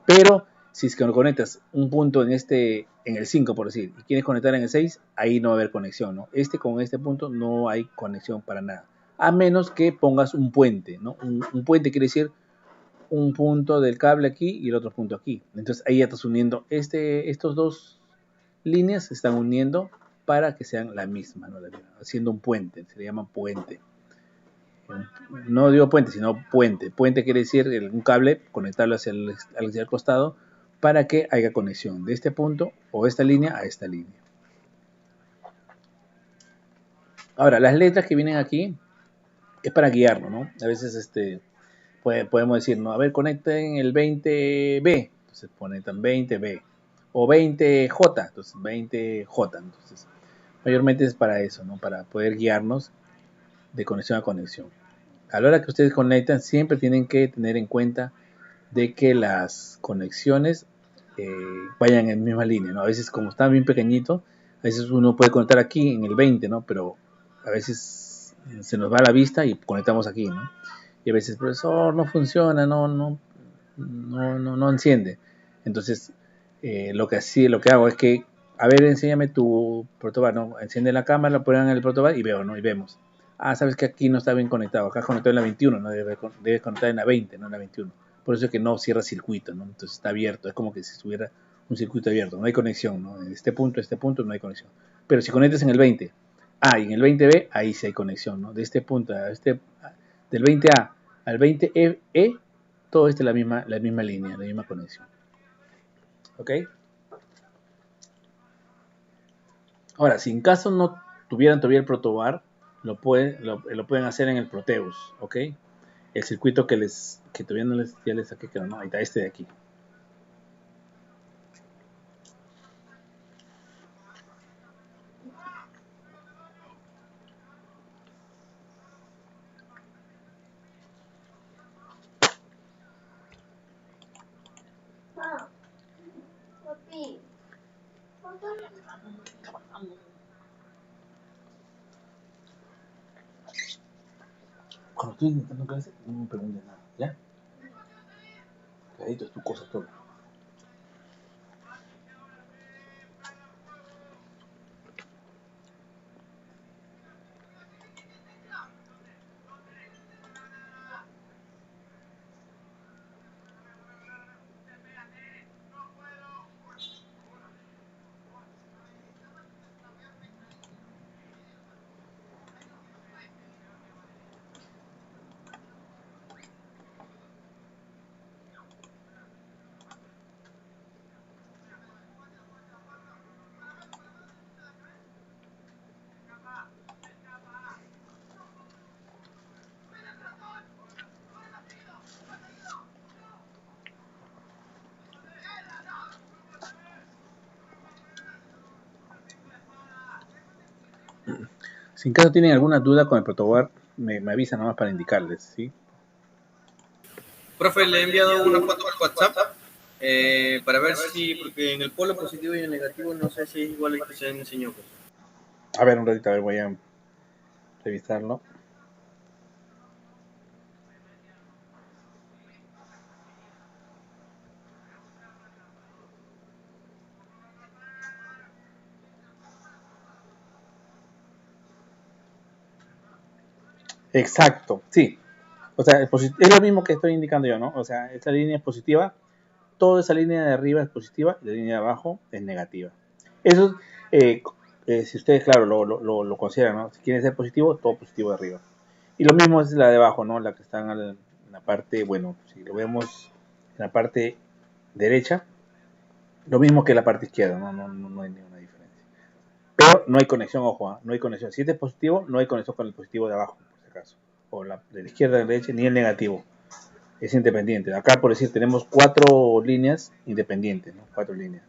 Pero si es que lo conectas un punto en el 5 por decir, y quieres conectar en el 6, ahí no va a haber conexión, ¿no? Con este punto no hay conexión para nada. A menos que pongas un puente, ¿no? Un puente quiere decir un punto del cable aquí y el otro punto aquí. Entonces ahí ya estás uniendo, estos dos líneas se están uniendo para que sean la misma, ¿no? Haciendo un puente, se le llama puente. No digo puente, sino puente. Puente quiere decir un cable, conectarlo hacia el costado para que haya conexión de este punto o esta línea a esta línea. Ahora, las letras que vienen aquí es para guiarnos, ¿no? A veces podemos decir, ¿no? A ver, conecten el 20B, entonces conectan 20B. O 20J, entonces 20J. Entonces, mayormente es para eso, ¿no? Para poder guiarnos de conexión a conexión. A la hora que ustedes conectan, siempre tienen que tener en cuenta de que las conexiones vayan en misma línea, ¿no? A veces, como está bien pequeñito, a veces uno puede conectar aquí en el 20, ¿no? Pero a veces se nos va la vista y conectamos aquí, ¿no? Y a veces, profesor, no funciona, no enciende. Entonces, lo que hago es que, a ver, enséñame tu protobar, ¿no? Enciende la cámara, lo ponen en el protobar y veo, ¿no? Y vemos. Ah, sabes que aquí no está bien conectado, acá conectado en la 21, no debe conectar en la 20, no en la 21. Por eso es que no cierra circuito, ¿no? Entonces está abierto, es como que si estuviera un circuito abierto, no hay conexión, ¿no? En este punto no hay conexión. Pero si conectas en el 20, y en el 20B, ahí sí hay conexión, ¿no? De este punto del 20A al 20E, todo es la misma línea, la misma conexión. ¿Ok? Ahora, si en caso no tuvieran todavía el protobar, lo pueden hacer en el Proteus, ¿ok? El circuito que todavía ya les saqué, que no, ahí está este de aquí. Cuando estoy intentando clase, no me preguntes nada, ¿ya? Clarito, es tu cosa todo. Si en caso tienen alguna duda con el protobar, me avisan nomás para indicarles, ¿sí? Profe, le he enviado una foto al WhatsApp para ver si, porque en el polo positivo y en el negativo no sé si es igual al que se enseñó. A ver, un ratito, a ver, voy a revisarlo. Exacto, sí. O sea, es lo mismo que estoy indicando yo, ¿no? O sea, esta línea es positiva, toda esa línea de arriba es positiva y la línea de abajo es negativa. Eso, si ustedes, claro, lo consideran, ¿no? Si quieren ser positivo, todo positivo de arriba. Y lo mismo es la de abajo, ¿no? La que está en la parte, bueno, si lo vemos en la parte derecha, lo mismo que en la parte izquierda, no hay ninguna diferencia. Pero no hay conexión, ojo, no hay conexión. Si este es positivo, no hay conexión con el positivo de abajo, por si acaso. O de la izquierda, de la derecha, ni el negativo. Es independiente. Acá, por decir, tenemos 4 líneas independientes, ¿no? 4 líneas.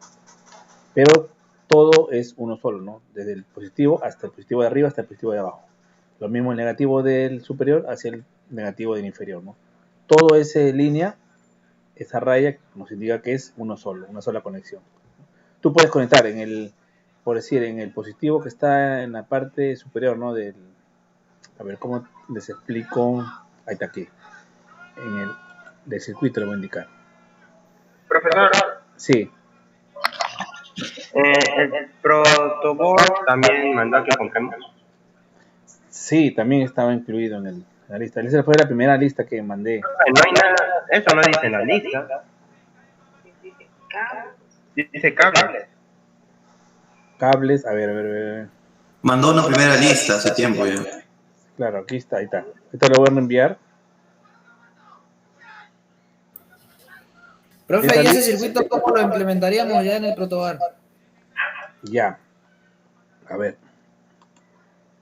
Pero todo es uno solo, ¿no? Desde el positivo hasta el positivo de arriba hasta el positivo de abajo. Lo mismo el negativo del superior hacia el negativo del inferior, ¿no? Todo esa línea, esa raya, nos indica que es uno solo, una sola conexión. Tú puedes conectar por decir, en el positivo que está en la parte superior, ¿no? A ver, ¿cómo les explico? Ahí está aquí. Del circuito le voy a indicar. Profesor, Sí, el protoboard también mandó que compremos. sí, también estaba incluido en la lista. Esa fue la primera lista que mandé. No hay nada, eso no dice en la lista. Dice cable. Cables, a ver. Mandó una primera lista hace tiempo ya. Claro, aquí está, ahí está. Ahorita lo voy a reenviar. Profe, ¿y ese circuito cómo lo implementaríamos ya en el protobar? Ya. A ver.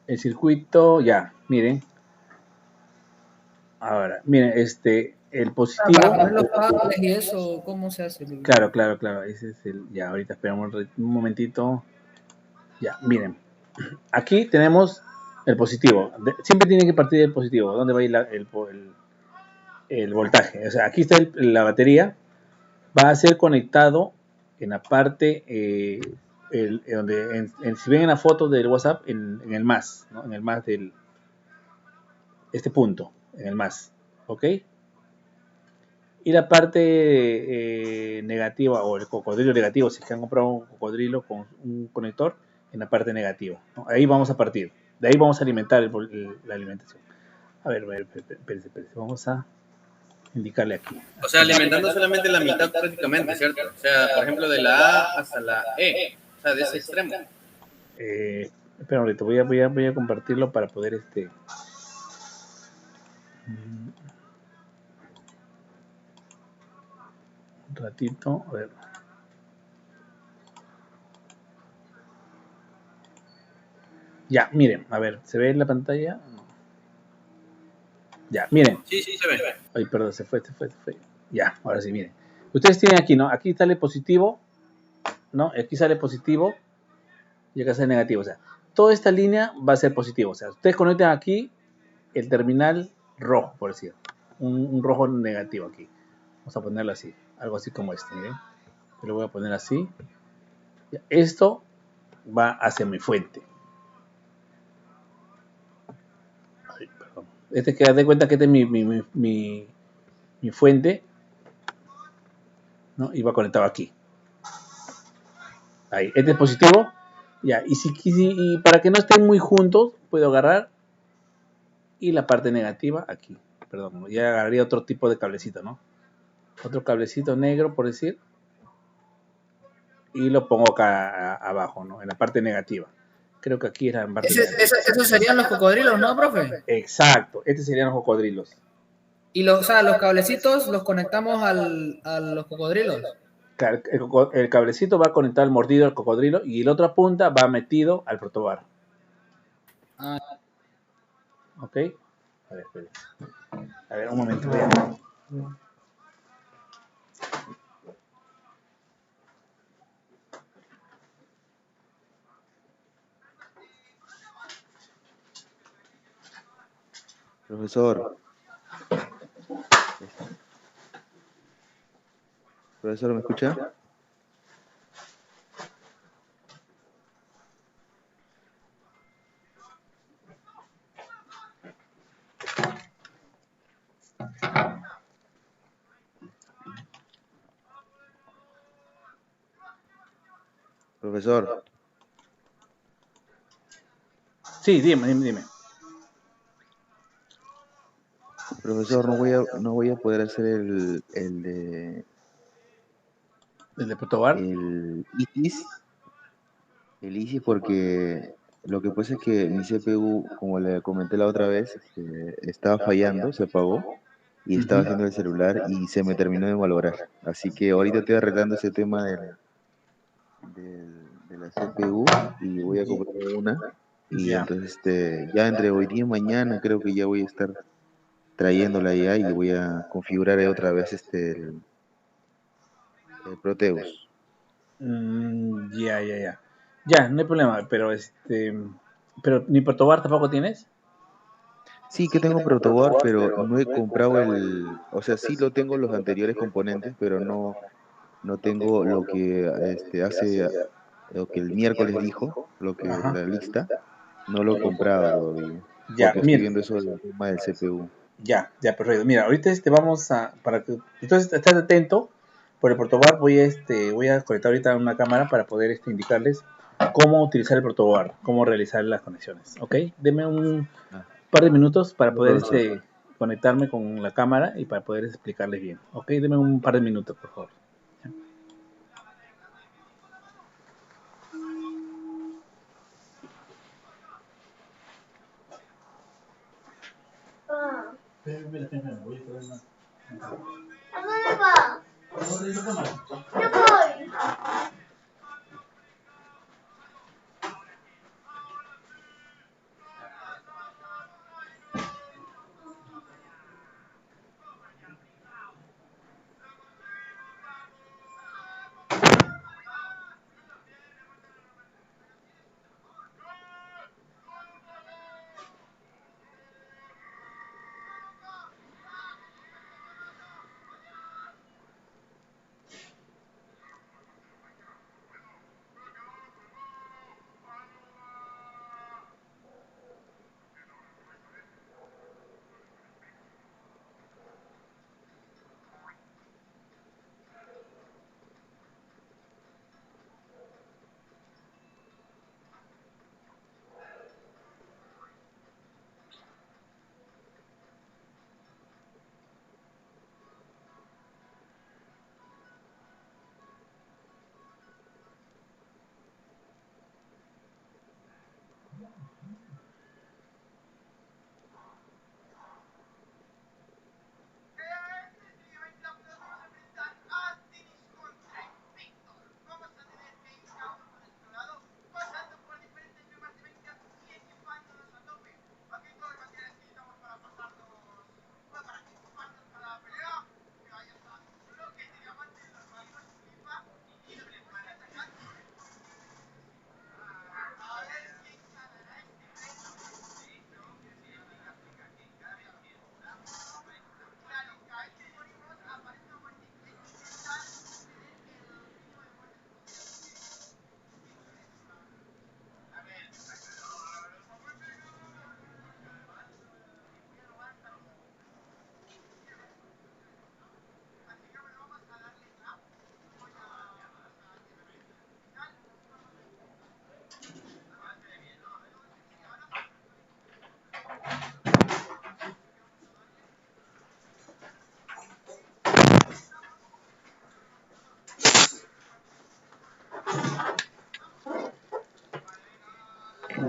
El circuito, ya, miren. Ahora, miren, el positivo. Para poner los cables y eso, ¿cómo se hace? Claro. Ese es ya, ahorita esperamos un momentito. Ya, miren. Aquí tenemos el positivo. Siempre tiene que partir del positivo. ¿Dónde va a ir el voltaje? O sea, aquí está la batería. Va a ser conectado en la parte donde si ven en la foto del WhatsApp en el más, ¿no? En el más del este punto, en el más, ¿ok? Y la parte negativa o el cocodrilo negativo, si es que han comprado un cocodrilo con un conector en la parte negativa, ¿no? Ahí vamos a partir, de ahí vamos a alimentar la alimentación. A ver, espérense, vamos a indicarle aquí. O sea, alimentando solamente la mitad prácticamente, ¿cierto? O sea, por ejemplo, de la A hasta la E, o sea, de ese extremo. Espera un ratito, voy a compartirlo para poder un ratito, a ver. Ya, miren, a ver, ¿se ve en la pantalla? Ya, miren. Sí, se ve. Ay, perdón, se fue. Ya, ahora sí, miren. Ustedes tienen aquí, ¿no? Aquí sale positivo, ¿no? Aquí sale positivo y acá sale negativo. O sea, toda esta línea va a ser positivo. O sea, ustedes conectan aquí el terminal rojo, por decir. Un rojo negativo aquí. Vamos a ponerlo así. Algo así como este, miren. Yo lo voy a poner así. Ya, esto va hacia mi fuente. Ay, perdón. Que de cuenta que este es mi fuente, ¿no? Y va conectado aquí. Ahí, este es positivo. Ya, y para que no estén muy juntos, puedo agarrar y la parte negativa aquí. Perdón, ya agarraría otro tipo de cablecito, ¿no? Otro cablecito negro, por decir. Y lo pongo acá abajo, ¿no? En la parte negativa. Creo que aquí era en parte negativa. Esos serían los cocodrilos, ¿no, profe? Exacto, estos serían los cocodrilos. Y o sea, los cablecitos los conectamos a los cocodrilos. El cablecito va conectado al mordido al cocodrilo y la otra punta va metido al protobar. Ah. ¿Ok? A ver, un momento. Profesor. Profesor, ¿me escucha? Profesor. Sí, dime. Profesor, no voy a poder hacer el de... ¿El de protobar? El ISIS. El ISIS porque lo que pasa es que mi CPU, como le comenté la otra vez, estaba fallando, se apagó. y estaba haciendo el celular y se me terminó de valorar. Así que ahorita estoy arreglando ese tema de la CPU y voy a comprar una. Y Ya. entonces ya entre hoy día y mañana creo que ya voy a estar trayéndola ya y voy a configurar otra vez el Proteus. Ya. Ya, no hay problema, pero pero ni protobar tampoco tienes. Sí que tengo protoboard, pero no he comprado o sea, sí lo tengo los anteriores componentes, pero no tengo lo que hace, lo que el miércoles dijo, lo que Ajá. la lista, no lo he comprado todavía, Ya, porque estoy mira. viendo eso del tema del CPU. Ya, perfecto. Mira, ahorita vamos para que, entonces estás atento por el protobar, voy a conectar ahorita una cámara para poder indicarles cómo utilizar el protobar, cómo realizar las conexiones, ¿ok? Deme un Ah, par de minutos para no, poder profesor. conectarme con la cámara y para poder explicarles bien, ¿ok? Deme un par de minutos, por favor. Espera, voy a traer una cámara. ¿A dónde va? ¿No traes la cámara? Yo voy.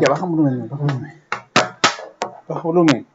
Ya, baja volumen, baja volumen. Baja volumen.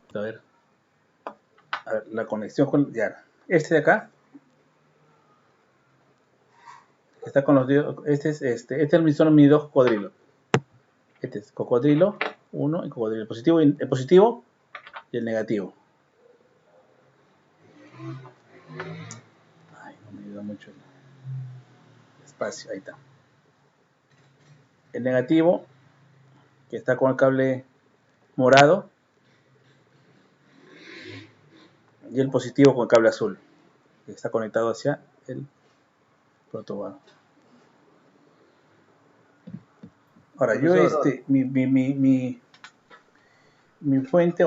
Espérate. A ver, la conexión con, ya, este de acá Está con los diodos. Son mis dos cocodrilos. Este es cocodrilo 1 y cocodrilo. El positivo y el negativo. Ay, no me ayuda mucho el espacio. Ahí está. El negativo, que está con el cable morado, y el positivo con el cable azul, que está conectado hacia el protoboard. Ahora, yo mi fuente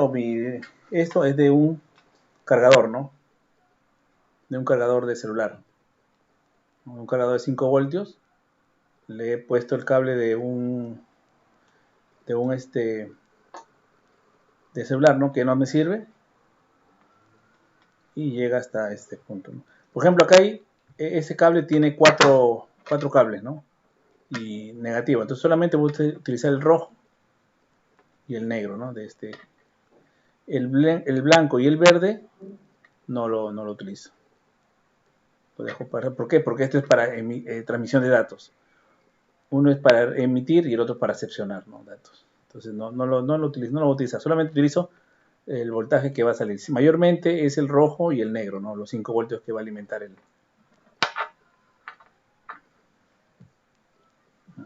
esto es de un cargador, ¿no? De un cargador de celular. Un cargador de 5 voltios. Le he puesto el cable de celular, ¿no? Que no me sirve. Y llega hasta este punto, ¿no? Por ejemplo, acá ese cable tiene cuatro cables, ¿no? Y negativo. Entonces solamente voy a utilizar el rojo y el negro, ¿no? El blanco y el verde no lo utilizo. Lo dejo ¿por qué? Porque esto es para transmisión de datos. Uno es para emitir y el otro para recepcionar, ¿no? Datos. Entonces no lo utilizo, no lo voy a utilizar. Solamente utilizo el voltaje que va a salir. Mayormente es el rojo y el negro, ¿no? Los 5 voltios que va a alimentar el.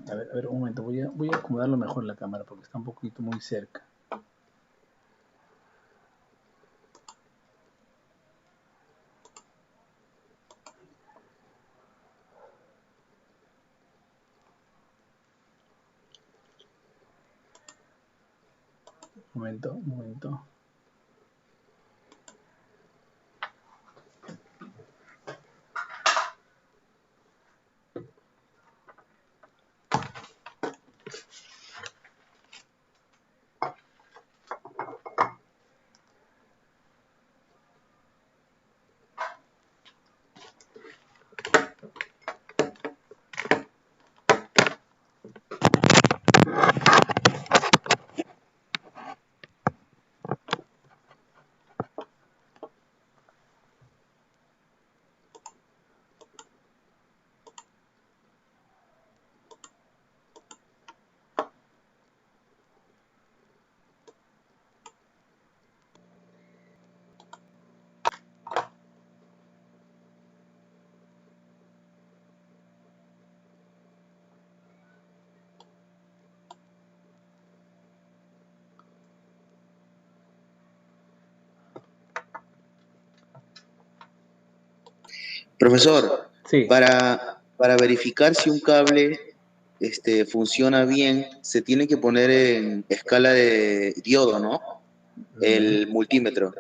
A ver, un momento, voy a acomodarlo mejor la cámara porque está un poquito muy cerca. Un momento. Profesor, Sí. para verificar si un cable funciona bien, se tiene que poner en escala de diodo, ¿no? El multímetro.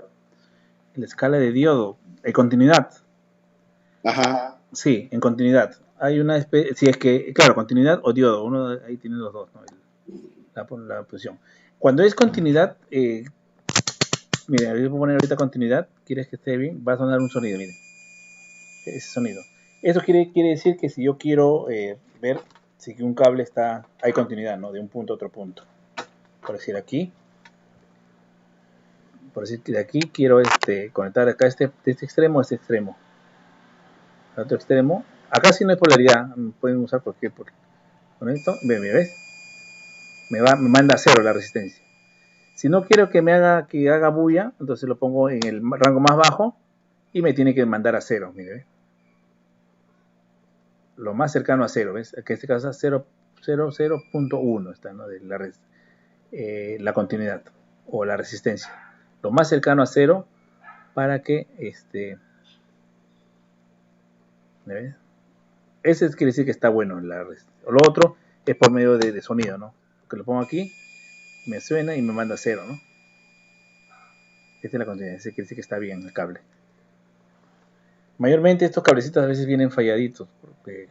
La escala de diodo, en continuidad. Ajá. Sí, en continuidad. Hay una especie, si es que, claro, continuidad o diodo, uno ahí tiene los dos, ¿no? La posición. Cuando es continuidad, mire, voy a poner ahorita continuidad, quieres que esté bien, va a sonar un sonido, mire. Ese sonido. Eso quiere decir que si yo quiero ver si un cable hay continuidad, ¿no? De un punto a otro punto. Por decir aquí. Por decir que de aquí quiero conectar acá de este extremo a este extremo. Al otro extremo. Acá sí no hay polaridad. Pueden usar cualquier. Con esto, ¿ves? Me manda a cero la resistencia. Si no quiero que haga bulla, entonces lo pongo en el rango más bajo y me tiene que mandar a cero, mire, ¿ves? Lo más cercano a cero, ¿ves? Que en este caso es 0.1 está, ¿no? De la continuidad o la resistencia. Lo más cercano a cero para que ¿ves? Ese quiere decir que está bueno la resistencia. O lo otro es por medio de sonido, ¿no? Que lo pongo aquí, me suena y me manda a cero, ¿no? Esta es la continuidad, ese quiere decir que está bien el cable. Mayormente estos cablecitos a veces vienen falladitos, porque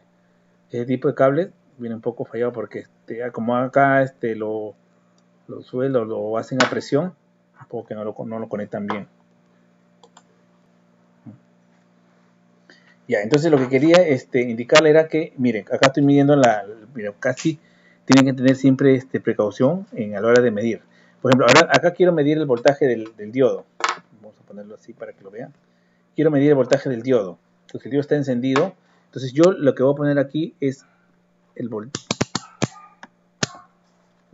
ese tipo de cables viene un poco fallado porque como acá lo hacen a presión, porque no lo conectan bien. Ya, entonces lo que quería indicarle era que, miren, acá estoy midiendo casi tienen que tener siempre precaución a la hora de medir. Por ejemplo, ahora acá quiero medir el voltaje del diodo. Vamos a ponerlo así para que lo vean. Quiero medir el voltaje del diodo. Entonces el diodo está encendido. Entonces Entonces yo lo que voy a poner aquí es el voltio.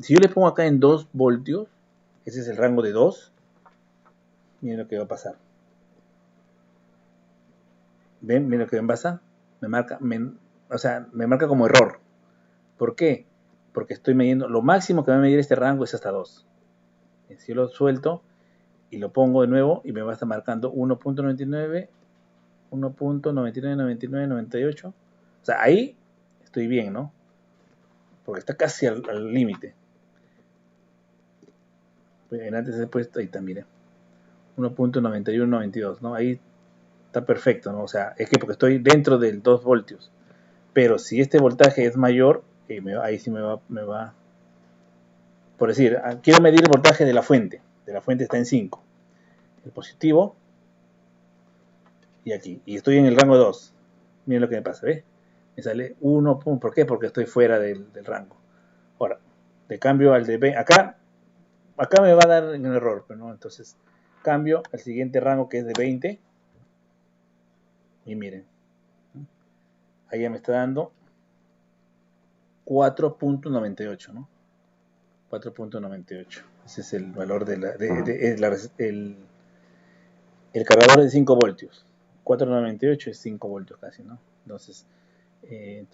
Si yo le pongo acá en 2 voltios, ese es el rango de 2, miren lo que va a pasar. ¿Ven? Miren lo que va a pasar. Me marca como error. ¿Por qué? Porque estoy midiendo, lo máximo que va a medir este rango es hasta 2. Si yo lo suelto y lo pongo de nuevo y me va a estar marcando 1.99, 1.9998. O sea, ahí estoy bien, ¿no? Porque está casi al límite. Antes he puesto, ahí está, miren. 1.9192, ¿no? Ahí está perfecto, ¿no? O sea, es que porque estoy dentro del 2 voltios. Pero si este voltaje es mayor, ahí sí me va. Por decir, quiero medir el voltaje de la fuente. De la fuente está en 5. El positivo. Y aquí. Y estoy en el rango 2. Miren lo que me pasa, ¿ves? Me sale 1. ¿Por qué? Porque estoy fuera del rango. Ahora, de cambio al de B. Acá me va a dar un error, pero no. Entonces, cambio al siguiente rango que es de 20. Y miren. Ahí ya me está dando 4.98, ¿no? 4.98. Ese es el valor el cargador de 5 voltios. 4.98 es 5 voltios casi, ¿no? Entonces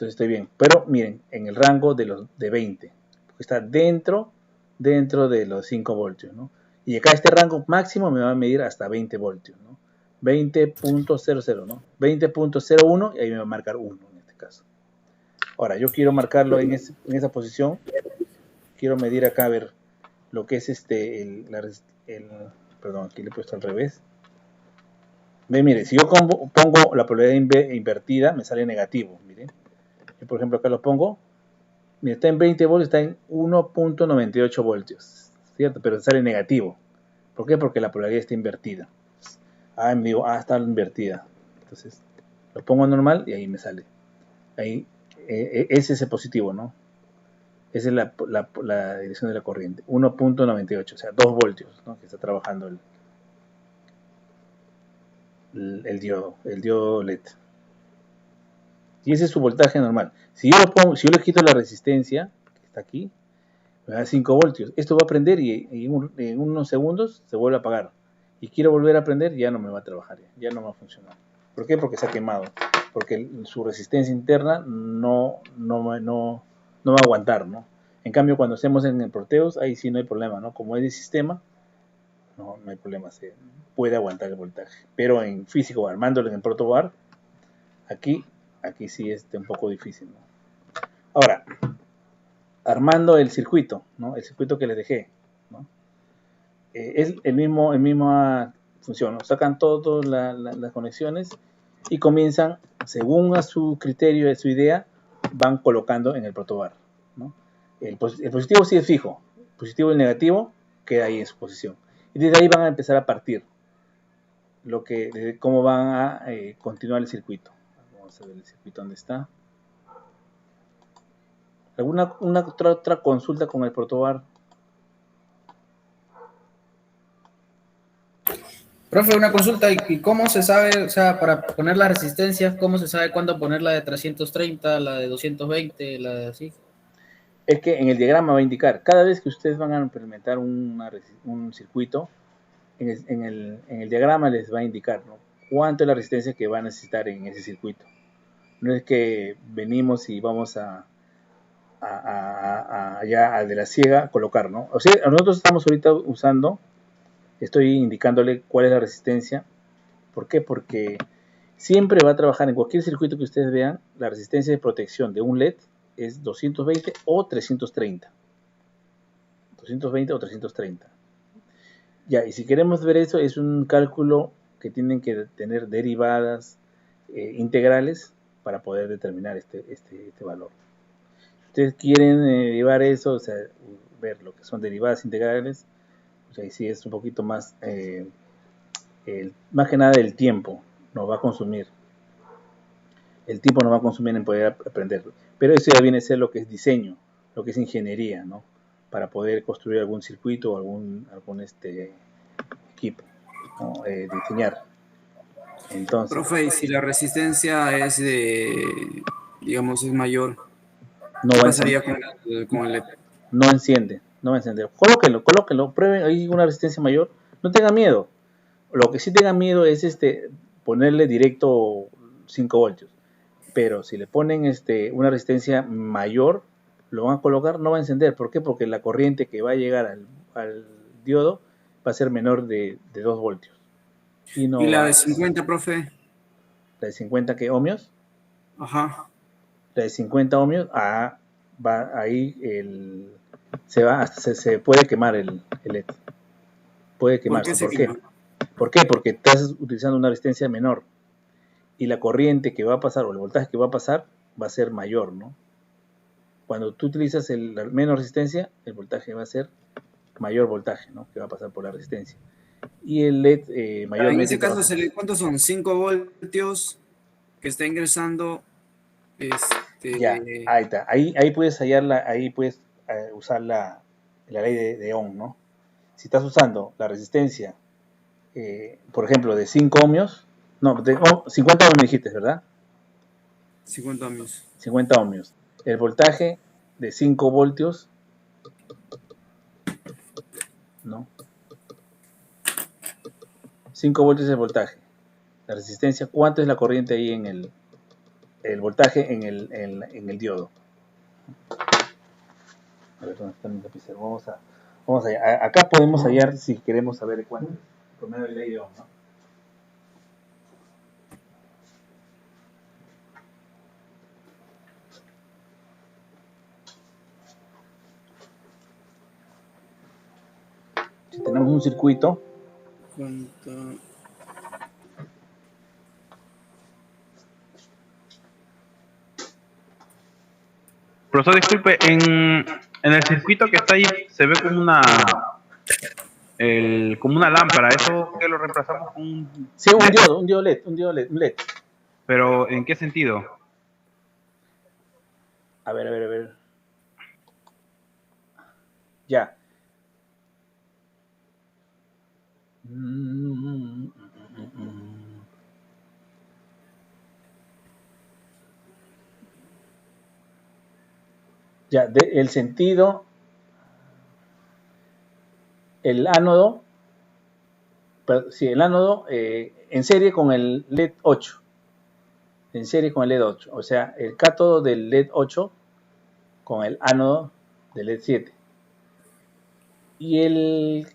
estoy bien. Pero miren, en el rango de 20. Porque está dentro de los 5 voltios, ¿no? Y acá este rango máximo me va a medir hasta 20 voltios, ¿no? 20.00, ¿no? 20.01 y ahí me va a marcar 1 en este caso. Ahora, yo quiero marcarlo en esa posición. Quiero medir acá, a ver, lo que es perdón, aquí le he puesto al revés. Ven, mire, si yo pongo la polaridad invertida, me sale negativo, miren. Yo, por ejemplo, acá lo pongo. Mira, está en 20 voltios, está en 1.98 voltios, ¿cierto? Pero sale negativo. ¿Por qué? Porque la polaridad está invertida. Me digo, está invertida. Entonces, lo pongo normal y ahí me sale. Ahí, ese es el positivo, ¿no? Esa es la dirección de la corriente. 1.98, o sea, 2 voltios, ¿no? Que está trabajando el diodo LED. Y ese es su voltaje normal. Si yo le quito la resistencia, que está aquí, me da 5 voltios. Esto va a prender y en unos segundos se vuelve a apagar. Y quiero volver a prender, ya no me va a trabajar, ya no va a funcionar. ¿Por qué? Porque se ha quemado. Porque su resistencia interna no va a aguantar, ¿no? En cambio, cuando hacemos en el Proteus, ahí sí no hay problema, ¿no? Como es de sistema, no hay problema, se puede aguantar el voltaje. Pero en físico, armándolo en el protobar, aquí sí es un poco difícil, ¿no? Ahora, armando el circuito, ¿no? El circuito que les dejé, ¿no? Es el misma función, ¿no? Sacan todas las conexiones y comienzan, según a su criterio, a su idea, van colocando en el protobar, ¿no? El positivo sí es fijo, el positivo y el negativo queda ahí en su posición. Y desde ahí van a empezar a partir cómo van a continuar el circuito. Vamos a ver el circuito dónde está. ¿Alguna otra consulta con el protobar? Profe, una consulta, ¿y cómo se sabe, o sea, para poner las resistencias, cómo se sabe cuándo poner la de 330, la de 220, la de así? Es que en el diagrama va a indicar, cada vez que ustedes van a implementar un circuito, en el diagrama les va a indicar, ¿no? Cuánto es la resistencia que va a necesitar en ese circuito. No es que venimos y vamos ya al de la ciega colocar, ¿no? O sea, nosotros estamos ahorita estoy indicándole cuál es la resistencia. ¿Por qué? Porque siempre va a trabajar en cualquier circuito que ustedes vean, la resistencia de protección de un LED es 220 o 330. 220 o 330. Ya, y si queremos ver eso, es un cálculo que tienen que tener derivadas integrales para poder determinar este valor. Si ustedes quieren derivar eso, o sea, ver lo que son derivadas integrales, pues ahí sí es un poquito más, más que nada el tiempo nos va a consumir. El tiempo nos va a consumir en poder aprenderlo. Pero eso ya viene a ser lo que es diseño, lo que es ingeniería, ¿no? Para poder construir algún circuito o algún equipo, ¿no? Diseñar. Entonces, Profe, y si la resistencia es digamos, es mayor, no ¿qué va a pasaría encender, con el LED? no enciende, no va a encender. Colóquenlo, prueben ahí una resistencia mayor, no tengan miedo. Lo que sí tengan miedo es ponerle directo 5 voltios. Pero si le ponen una resistencia mayor, lo van a colocar, no va a encender. ¿Por qué? Porque la corriente que va a llegar al diodo va a ser menor de 2 voltios. Y ¿Y no la va, de 50, profe? la de 50 que ohmios, Ajá. la de 50 ohmios, va ahí se puede quemar el LED. Puede ¿Por qué quemarse. se ¿Por qué? quema? ¿Por qué? Porque estás utilizando una resistencia menor y la corriente que va a pasar o el voltaje que va a pasar va a ser mayor, ¿no? Cuando tú utilizas la menos resistencia, el voltaje va a ser mayor voltaje, ¿no? Que va a pasar por la resistencia. Y el LED En mayormente ese caso, trabaja. ¿cuántos son? 5 voltios que está ingresando. Ya, ahí está. Ahí puedes ahí puedes usar la ley de Ohm, ¿no? Si estás usando la resistencia, por ejemplo, de 5 ohmios, no, 50 ohmios me dijiste, ¿verdad? 50 ohmios. 50 ohmios. El voltaje de 5 voltios, ¿no? 5 voltios es el voltaje. La resistencia, ¿cuánto es la corriente ahí en el voltaje en el diodo? A ver, ¿dónde está mi lapicero? Vamos allá. Acá podemos hallar si queremos saber cuánto es. Por medio de la ley de Ohm, ¿no? Si tenemos un circuito, ¿Cuánto? Profesor, disculpe, en el circuito que está ahí se ve como una lámpara. ¿Eso que lo reemplazamos con un sí, un LED? diodo LED, un LED. ¿Pero en qué sentido? A ver. Ya. Ya, el sentido, el ánodo, el ánodo en serie con el LED 8. En serie con el LED 8. O sea, el cátodo del LED 8 con el ánodo del LED 7. Y el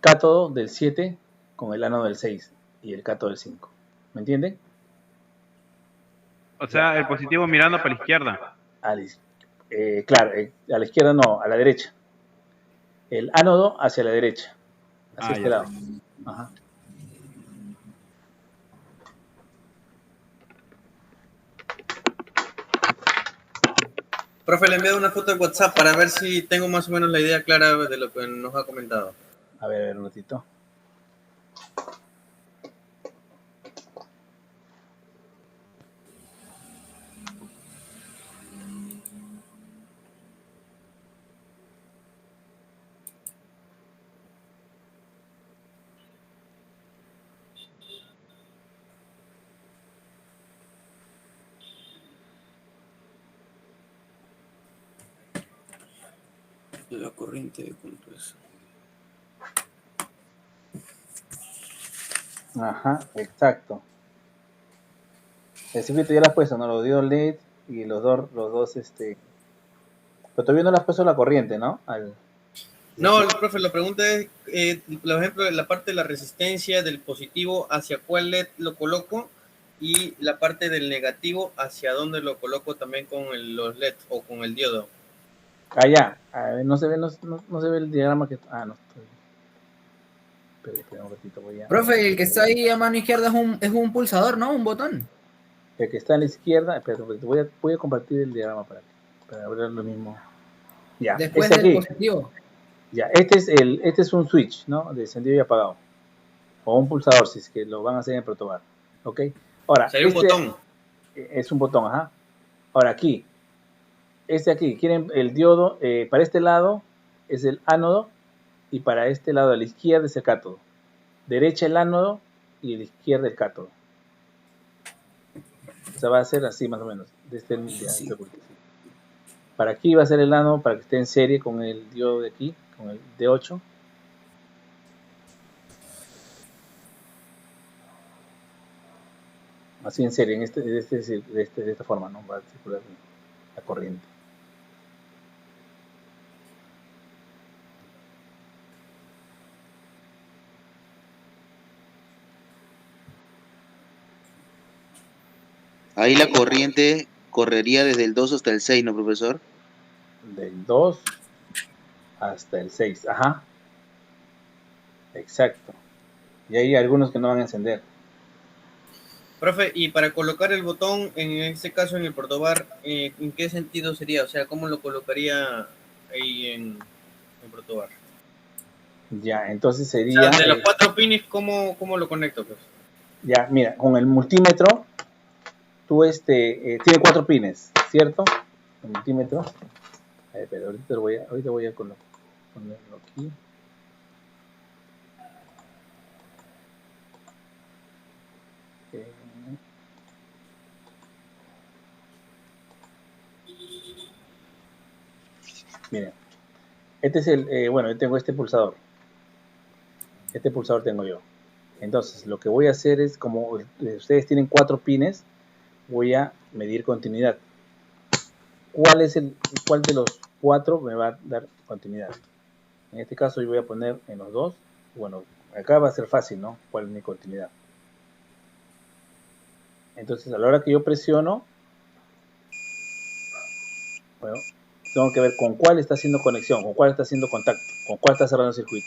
cátodo del 7 con el ánodo del 6 y el cátodo del 5. ¿Me entienden? O sea, el positivo mirando para la izquierda. Claro, a la izquierda no, a la derecha. El ánodo hacia la derecha, hacia este Ya. lado. Ajá. Profe, le envío una foto de WhatsApp para ver si tengo más o menos la idea clara de lo que nos ha comentado. A ver, un ratito. La corriente de compresor. Ajá, exacto. El circuito ya lo has puesto, ¿no? Los diodos LED y los dos, pero todavía no le has puesto la corriente, ¿no? No, profe, la pregunta es, por ejemplo, la parte de la resistencia del positivo, ¿hacia cuál LED lo coloco? Y la parte del negativo, ¿hacia dónde lo coloco también con los LED o con el diodo? Ya. A ver, no se ve el diagrama que... no. Espera un ratito, voy a... Profe, el que está ahí a mano izquierda es un pulsador, ¿no? Un botón. El que está a la izquierda... Espera, voy a compartir el diagrama para ver lo mismo. Ya, Después este del aquí. positivo. Ya, este es un switch, ¿no? De encendido y apagado. O un pulsador, si es que lo van a hacer en protobar. ¿Ok? Ahora, Sería un botón. Es un botón, ajá. Ahora aquí, aquí, quieren el diodo, para este lado es el ánodo y para este lado a la izquierda es el cátodo. Derecha el ánodo y a la izquierda el cátodo. O sea, va a ser así más o menos. De este, Sí. para aquí va a ser el ano para que esté en serie con el diodo de aquí, con el D8. Así en serie, de esta forma, ¿no? Va a circular la corriente. Ahí la corriente correría desde el 2 hasta el 6, ¿no, profesor? Del 2 hasta el 6. Ajá. Exacto. Y hay algunos que no van a encender. Profe, y para colocar el botón, en este caso en el protobar, ¿en qué sentido sería? O sea, ¿cómo lo colocaría ahí en el protobar? Ya, entonces O sería, sea, de los 4 pines, ¿cómo lo conecto? Pues? ya, mira, con el multímetro, tú tiene 4 pines, ¿cierto? El multímetro. Pero ahorita voy a ponerlo aquí. Miren, este es bueno, yo tengo este pulsador. Este pulsador tengo yo. Entonces, lo que voy a hacer es, como ustedes tienen 4 pines, voy a medir continuidad. ¿Cuál de los 4 me va a dar continuidad? En este caso yo voy a poner en los 2. Bueno, acá va a ser fácil, ¿no? ¿Cuál es mi continuidad? Entonces, a la hora que yo presiono, bueno, tengo que ver con cuál está haciendo conexión, con cuál está haciendo contacto, con cuál está cerrando el circuito.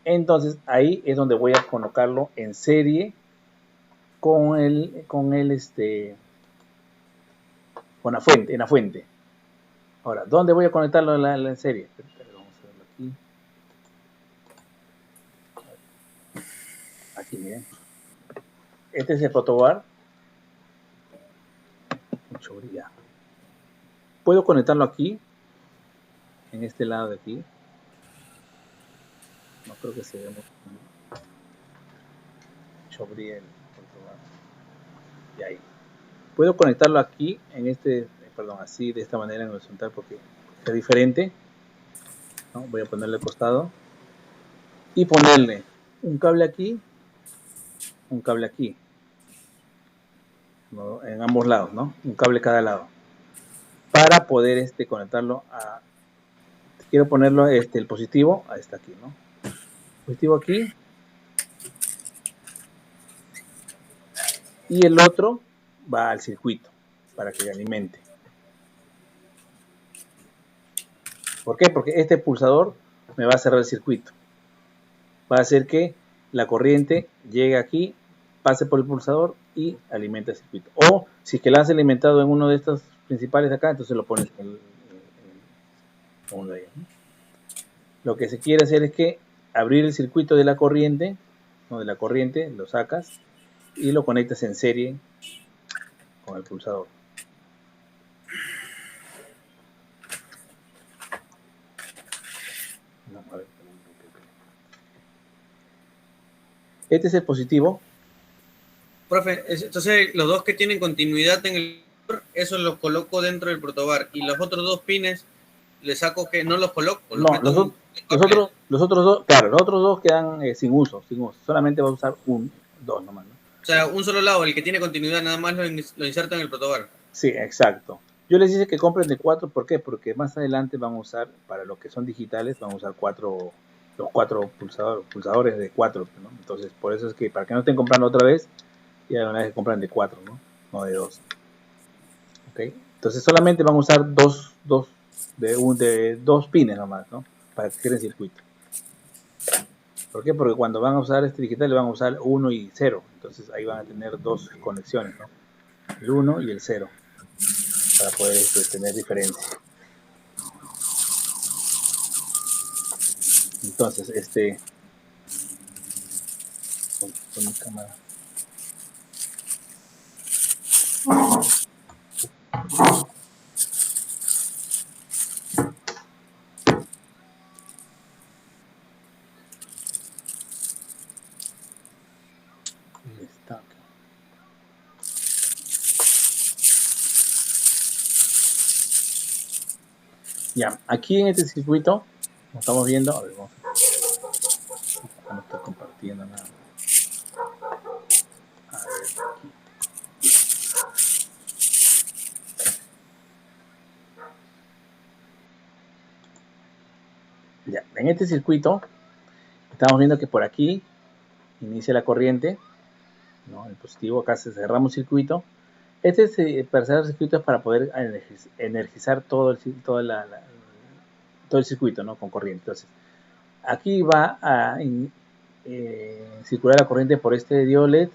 Entonces, ahí es donde voy a colocarlo en serie con la fuente. Ahora, ¿dónde voy a conectarlo en serie? Vamos a verlo aquí. Aquí, miren. Este es el protobar. Mucho brillo. Puedo conectarlo aquí, en este lado de aquí. No creo que se vea mucho brillo el protobar. Y ahí. Puedo conectarlo aquí, así, de esta manera en horizontal, porque es diferente. ¿No? Voy a ponerle al costado. Y ponerle un cable aquí, un cable aquí. ¿No? En ambos lados, ¿no? Un cable cada lado. Para poder conectarlo a... Quiero ponerlo, el positivo, ahí está aquí, ¿no? Positivo aquí. Y el otro va al circuito, para que alimente. ¿Por qué? Porque este pulsador me va a cerrar el circuito. Va a hacer que la corriente llegue aquí, pase por el pulsador y alimente el circuito. O si es que la has alimentado en uno de estos principales de acá, entonces lo pones en uno de ellos, ¿no? Lo que se quiere hacer es que abrir el circuito de la corriente, ¿no? De la corriente, lo sacas y lo conectas en serie con el pulsador. No, a ver. Este es el positivo. Profe, entonces los dos que tienen continuidad en el eso los coloco dentro del protobar y los otros 2 pines les saco que no los coloco, los No, meto en un los otros dos, claro, los otros dos quedan sin uso. Solamente va a usar dos nomás, ¿no? O sea, un solo lado, el que tiene continuidad, nada más lo inserto en el protobar. Sí, exacto. Yo les dije que compren de 4, ¿por qué? Porque más adelante van a usar, para lo que son digitales, van a usar los 4 pulsadores de 4, ¿no? Entonces, por eso es que, para que no estén comprando otra vez, ya una vez que compran de 4, ¿no? No de 2. ¿Ok? Entonces, solamente van a usar de dos pines nomás, ¿no? Para que cierren circuito. ¿Por qué? Porque cuando van a usar este digital, le van a usar 1 y 0. Entonces, ahí van a tener dos conexiones, ¿no? El 1 y el 0. Para poder tener diferencia. Entonces, con mi cámara. Está. Ya, aquí en este circuito, como estamos viendo, a ver, vamos a no estar compartiendo nada más. A ver, aquí. Ya, en este circuito, estamos viendo que por aquí inicia la corriente, ¿no? El positivo, acá se cerramos circuito. Este es, para cerrar circuito es para poder energizar todo todo el circuito, ¿no? Con corriente. Entonces, aquí va a circular la corriente por este diodo LED,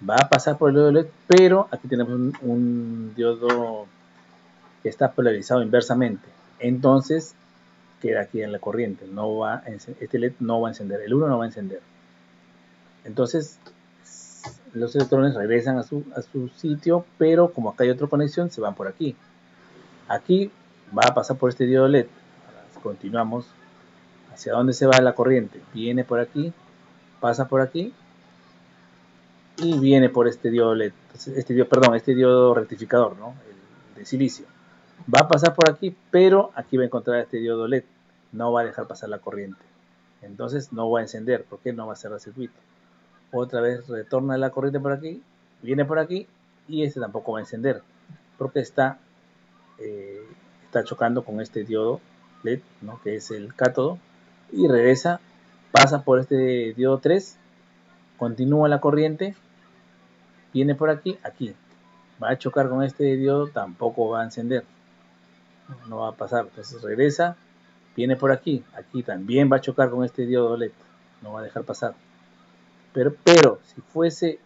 va a pasar por el diodo LED, pero aquí tenemos un diodo que está polarizado inversamente. Entonces, queda aquí en la corriente. No va este LED no va a encender, el 1 no va a encender. Entonces, los electrones regresan a su sitio, pero como acá hay otra conexión, se van por aquí. Aquí va a pasar por este diodo LED. Ahora, continuamos. ¿Hacia dónde se va la corriente? Viene por aquí, pasa por aquí y viene por este diodo LED. Entonces, este diodo rectificador, ¿no? El de silicio. Va a pasar por aquí, pero aquí va a encontrar este diodo LED. No va a dejar pasar la corriente. Entonces no va a encender, porque no va a cerrar el circuito. Otra vez retorna la corriente por aquí, viene por aquí y este tampoco va a encender, porque está chocando con este diodo LED, ¿no? Que es el cátodo, y regresa, pasa por este diodo 3, continúa la corriente, viene por aquí, va a chocar con este diodo, tampoco va a encender, no va a pasar. Entonces regresa, viene por aquí también va a chocar con este diodo LED, no va a dejar pasar. Pero si fuese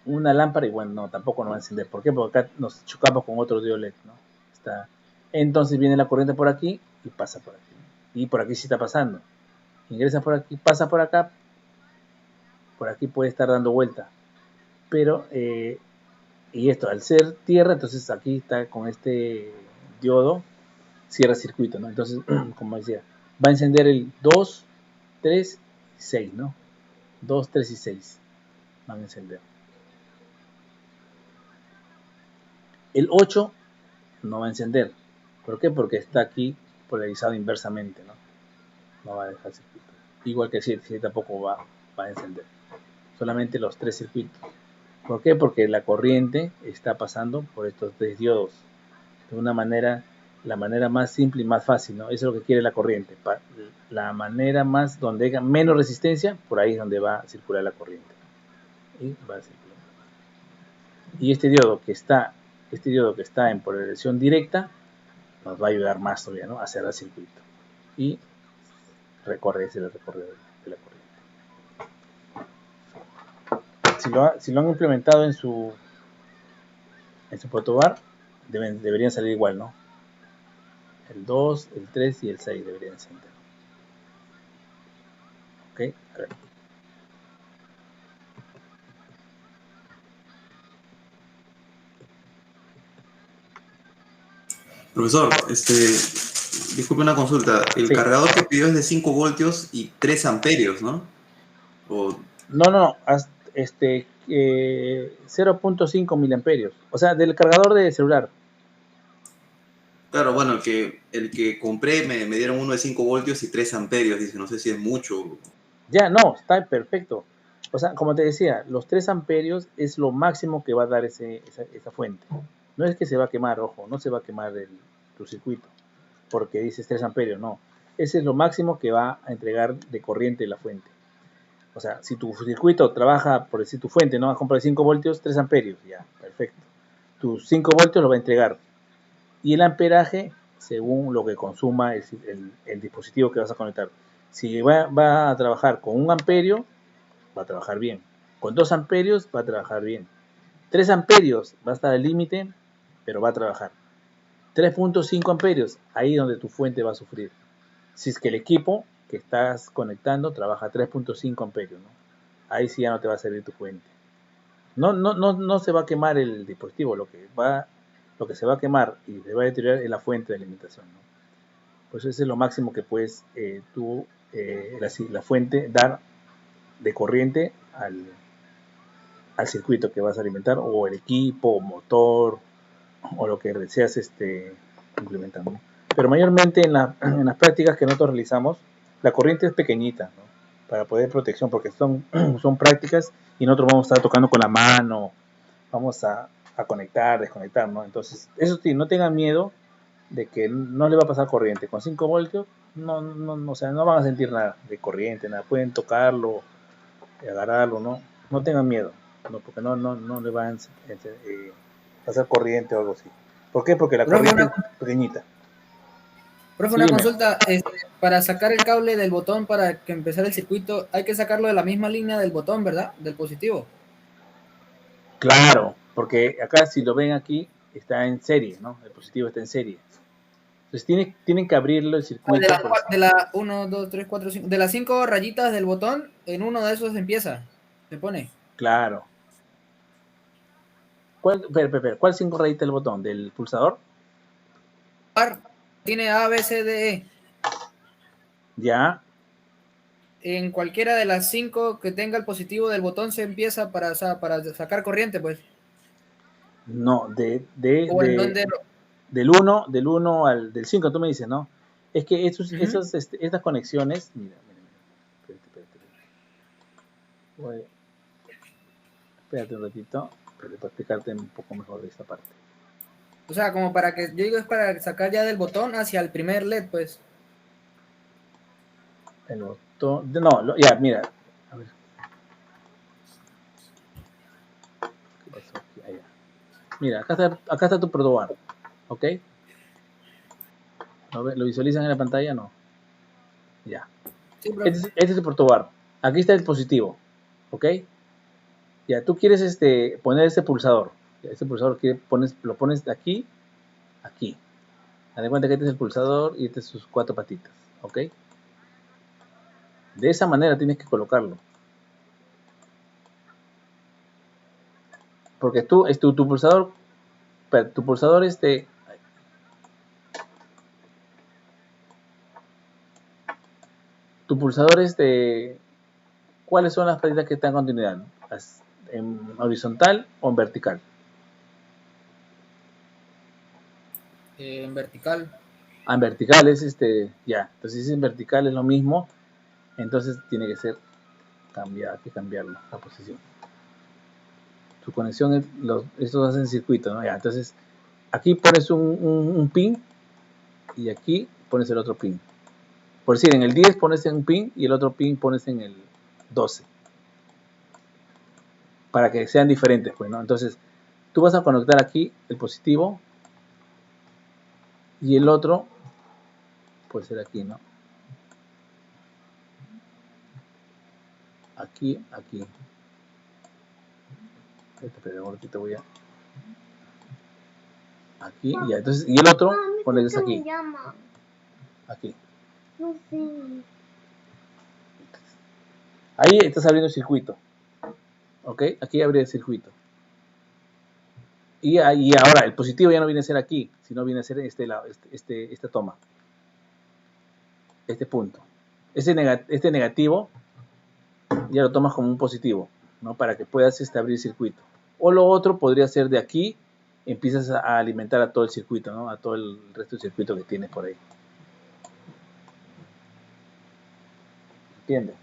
una lámpara, y bueno, no, tampoco no va a encender. ¿Por qué? Porque acá nos chocamos con otro diodo LED, ¿no? Entonces viene la corriente por aquí y pasa por aquí. Y por aquí sí está pasando. Ingresa por aquí, pasa por acá, por aquí puede estar dando vuelta. Pero, y esto, al ser tierra, entonces aquí está con este diodo, cierra circuito, ¿no? Entonces, como decía, va a encender el 2, 3 y 6, ¿no? 2, 3 y 6 van a encender. El 8 no va a encender. ¿Por qué? Porque está aquí polarizado inversamente, ¿no? No va a dejar circuito. Igual que el 7 tampoco va a encender. Solamente los 3 circuitos. ¿Por qué? Porque la corriente está pasando por estos 3 diodos. De una manera, la manera más simple y más fácil, ¿no? Eso es lo que quiere la corriente. La manera más donde haya menos resistencia, por ahí es donde va a circular la corriente. Y va a circular. Y este diodo que está en polarización directa nos va a ayudar más todavía, ¿no? A cerrar el circuito. Y ese es el recorrido de la corriente. Si lo han implementado en su protobar, deberían salir igual, ¿no? El 2, el 3 y el 6 deberían encender. ¿Ok? A ver. Profesor, disculpe una consulta. El Sí. cargador que pidió es de 5 voltios y 3 amperios, ¿no? No. 0.5 miliamperios. O sea, del cargador de celular. Claro, bueno, el que compré me dieron uno de 5 voltios y 3 amperios. Dice, no sé si es mucho. Ya, no, está perfecto. O sea, como te decía, los 3 amperios es lo máximo que va a dar esa fuente. No es que se va a quemar, ojo, no se va a quemar tu circuito, porque dices 3 amperios, no. Ese es lo máximo que va a entregar de corriente la fuente. O sea, si tu circuito trabaja, por decir tu fuente, ¿no? Vas a comprar 5 voltios, 3 amperios, ya, perfecto. Tus 5 voltios lo va a entregar. Y el amperaje, según lo que consuma el dispositivo que vas a conectar. Si va a trabajar con 1 amperio, va a trabajar bien. Con 2 amperios, va a trabajar bien. 3 amperios, va a estar al límite, pero va a trabajar. 3.5 amperios, ahí donde tu fuente va a sufrir. Si es que el equipo que estás conectando trabaja a 3.5 amperios, ¿no? Ahí sí ya no te va a servir tu fuente. No se va a quemar el dispositivo, lo que se va a quemar y se va a deteriorar es la fuente de alimentación, ¿no? Pues eso es lo máximo que puedes la fuente dar de corriente al circuito que vas a alimentar, o el equipo, o motor, o lo que deseas implementar, ¿no? Pero mayormente en las prácticas que nosotros realizamos, la corriente es pequeñita, ¿no? Para poder protección, porque son prácticas y nosotros vamos a estar tocando con la mano, vamos a conectar, desconectar, ¿no? Entonces, eso sí, no tengan miedo de que no le va a pasar corriente. Con 5 voltios, o sea, no van a sentir nada de corriente, nada. Pueden tocarlo, agarrarlo, ¿no? No tengan miedo, ¿no? Porque no le van a pasar corriente o algo así. ¿Por qué? Porque la Profe, corriente una, es pequeñita. profe, Sí, una dime. consulta, para sacar el cable del botón para que empezar el circuito, hay que sacarlo de la misma línea del botón, ¿verdad? Del positivo. Claro, porque acá si lo ven aquí, está en serie, ¿no? El positivo está en serie. Entonces tienen que abrirlo el Ah, circuito, pues. de la 1, 2, 3, 4, 5, de las 5 rayitas del botón, en uno de esos empieza, se pone. Claro. ¿Cuál 5 rayitas del botón? ¿Del pulsador? Tiene A, B, C, D, E. Ya. En cualquiera de las 5 que tenga el positivo del botón se empieza para sacar corriente, pues. No, O en donde... del 1 al del 5, tú me dices, ¿no? Es que estas conexiones, mira. Espérate. Espérate un ratito, para explicarte un poco mejor de esta parte. O sea, como para que, yo digo, es para sacar ya del botón hacia el primer LED, pues. El botón, no, ya, mira. A ver. ¿Qué pasó aquí? Allá. Mira, acá está tu protobar, ¿ok? ¿Lo visualizan en la pantalla? No. Ya. Sí, Este es el protobar. Aquí está el positivo, ¿ok? Ya, tú quieres poner este pulsador. Este pulsador lo pones de aquí, aquí. Haz de cuenta que este es el pulsador y este es sus 4 patitas, ¿ok? De esa manera tienes que colocarlo. Porque tu pulsador, tu pulsador ¿cuáles son las patitas que están en continuidad? ¿En horizontal o en vertical? En vertical. En vertical es ya. Entonces si es en vertical es lo mismo, entonces tiene que ser hay que cambiarlo, la posición. Su conexión, estos hacen circuito, ¿no? Ya, entonces aquí pones un pin y aquí pones el otro pin. Por decir, en el 10 pones en un pin y el otro pin pones en el 12. Para que sean diferentes, pues, ¿no? Entonces, tú vas a conectar aquí el positivo y el otro puede ser aquí, ¿no? Aquí. Espera, ahora te voy a... Aquí, y ya. Entonces, y el otro pones aquí. Aquí. No sé. Ahí estás abriendo el circuito. ¿Ok? Aquí abre el circuito. Y ahora el positivo ya no viene a ser aquí, sino viene a ser esta toma. Este punto. Este negativo ya lo tomas como un positivo, ¿no? Para que puedas abrir el circuito. O lo otro podría ser de aquí, empiezas a alimentar a todo el circuito, ¿no? A todo el resto del circuito que tienes por ahí. ¿Entiendes?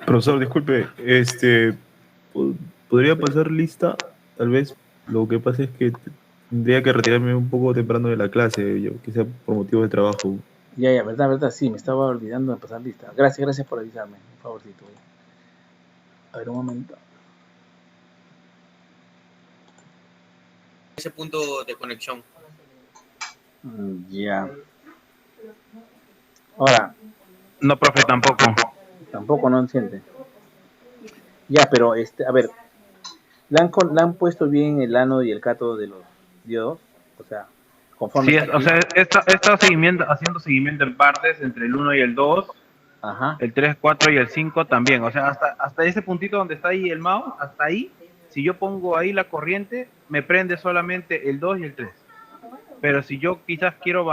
Profesor, disculpe, ¿podría pasar lista? Tal vez lo que pasa es que tendría que retirarme un poco temprano de la clase, yo, quizá por motivo de trabajo. Ya, verdad, sí, me estaba olvidando de pasar lista. Gracias por avisarme, un favorcito. A ver, un momento. Ese punto de conexión. Ya. Ahora, No, profe, tampoco. tampoco no enciende. Ya, pero a ver, ¿le han puesto bien el ánodo y el cátodo de los diodos? O sea, conforme Sí, está o aquí. sea, he estado haciendo seguimiento en partes entre el 1 y el 2, Ajá. el 3, 4 y el 5 también. O sea, hasta ese puntito donde está ahí el mouse, hasta ahí, si yo pongo ahí la corriente, me prende solamente el 2 y el 3. Pero si yo quizás quiero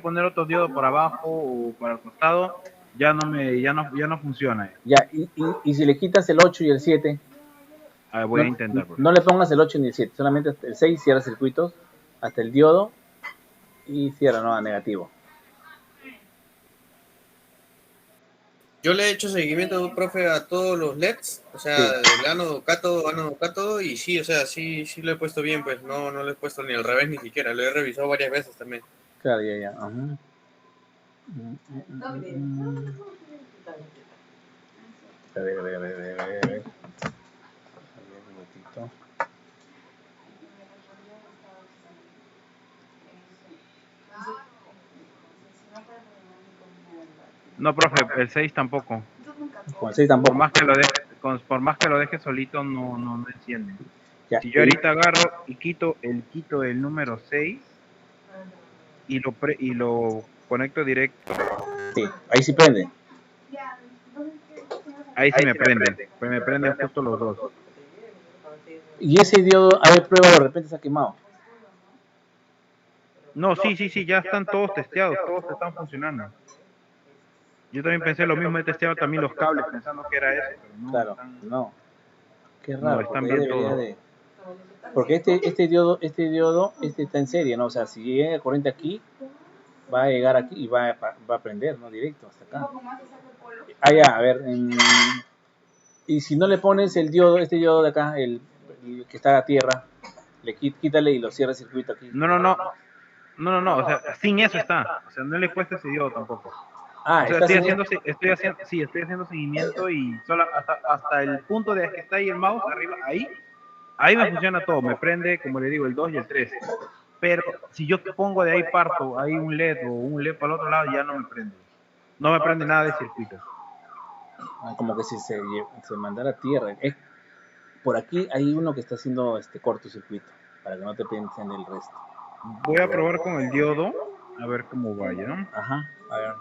poner otro diodo por abajo o para el costado, ya no funciona. Ya, y si le quitas el 8 y el 7, A ver, voy a intentar. no le pongas el 8 ni el 7, solamente hasta el 6 cierra circuitos, hasta el diodo y cierra, no, a negativo. Yo le he hecho seguimiento, profe, a todos los LEDs, o sea, el ánodo, cátodo, y sí, o sea, sí lo he puesto bien, pues no lo he puesto ni al revés ni siquiera, lo he revisado varias veces también. Claro, ya. Ajá. A ver. A ver, un momentito. No, profe, el 6 tampoco. Con el 6 tampoco. Por más que lo deje solito, no enciende. Ya, Si yo ahorita agarro y quito el número 6 y lo conecto directo, sí, ahí sí prende. ahí sí me prende. Pues me prenden justo los dos. Y ese diodo, a ver, prueba, de repente se ha quemado. No, sí, ya están todos testeados, todos están funcionando. Yo también pensé lo mismo, he testeado también los cables pensando que era eso, pero no. Claro, no. Qué raro, están porque bien todos. Porque este diodo está en serie, ¿no? O sea, si llega corriente aquí, va a llegar aquí y va a prender, ¿no? Directo, hasta acá. Ya, a ver. Y si no le pones el diodo, este diodo de acá, el que está a tierra, quítale y lo cierra el circuito aquí. No, o sea, sin eso está. O sea, no le cuesta ese diodo tampoco. O sea, estoy haciendo seguimiento y solo hasta el punto de que está ahí el mouse arriba, ahí me funciona todo, me prende, como le digo, el 2 y el 3. Pero si yo pongo de ahí parto, ahí un LED o un LED para el otro lado, ya no me prende. No me prende nada de circuito. Como que si se mandara a tierra. Por aquí hay uno que está haciendo cortocircuito, para que no te piensen el resto. Voy a probar con el diodo, a ver cómo vaya. Ajá, a ver.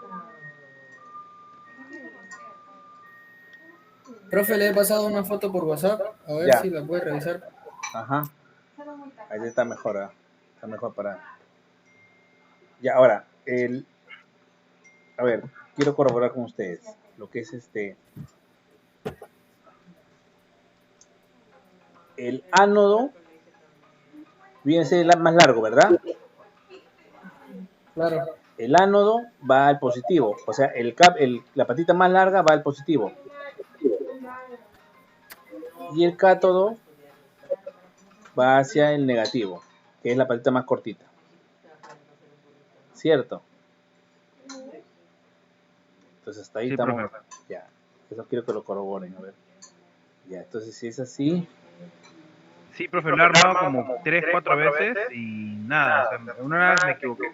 Profe, le he pasado una foto por WhatsApp, a ver si la puede revisar. Ajá. Ahí está mejor, ¿eh? Está mejor para... Ya, ahora, a ver, quiero corroborar con ustedes lo que es el ánodo viene a ser más largo, ¿verdad? Claro. El ánodo va al positivo, o sea, la patita más larga va al positivo. Y el cátodo va hacia el negativo, que es la patita más cortita. ¿Cierto? Entonces hasta ahí estamos. Profe. Ya, eso quiero que lo corroboren, a ver. Ya, entonces si es así. Sí, profe, lo he armado como 3, 4 veces y nada. O sea, una vez me equivoqué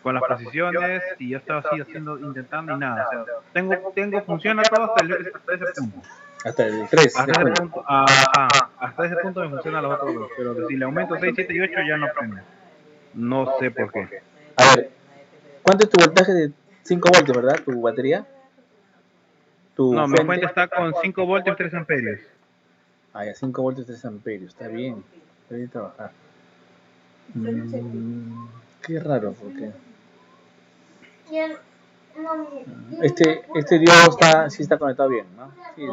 con las posiciones y yo estaba así intentando y nada. O sea, funciona todo hasta ese punto. Hasta el 3. Hasta ese punto me funcionan los otros dos. Pero si le aumento 6, 7 y 8 ya no prende. No sé por qué. A ver, ¿cuánto es tu voltaje de 5 voltios, verdad? ¿Tu batería? No, mi fuente está con 5 voltios y 3 amperios. Ya 5 voltios y 3 amperios. Está bien. Está bien trabajar. Qué raro, porque... Este diodo sí está conectado bien, ¿no? Sí,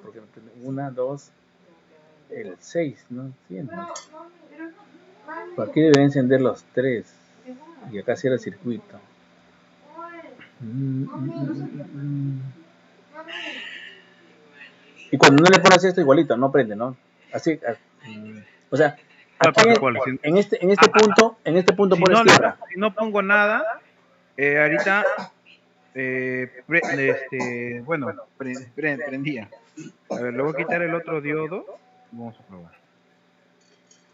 porque 1, 2, el 6, ¿no? Entiendo. Por aquí deben encender los 3. Y acá cierra el circuito. Y cuando no le pones esto igualito, no prende, ¿no? Así, o sea, aquí en este punto pones tierra. Si no pongo nada, Ahorita, prendía. A ver, le voy a quitar el otro diodo. Vamos a probar.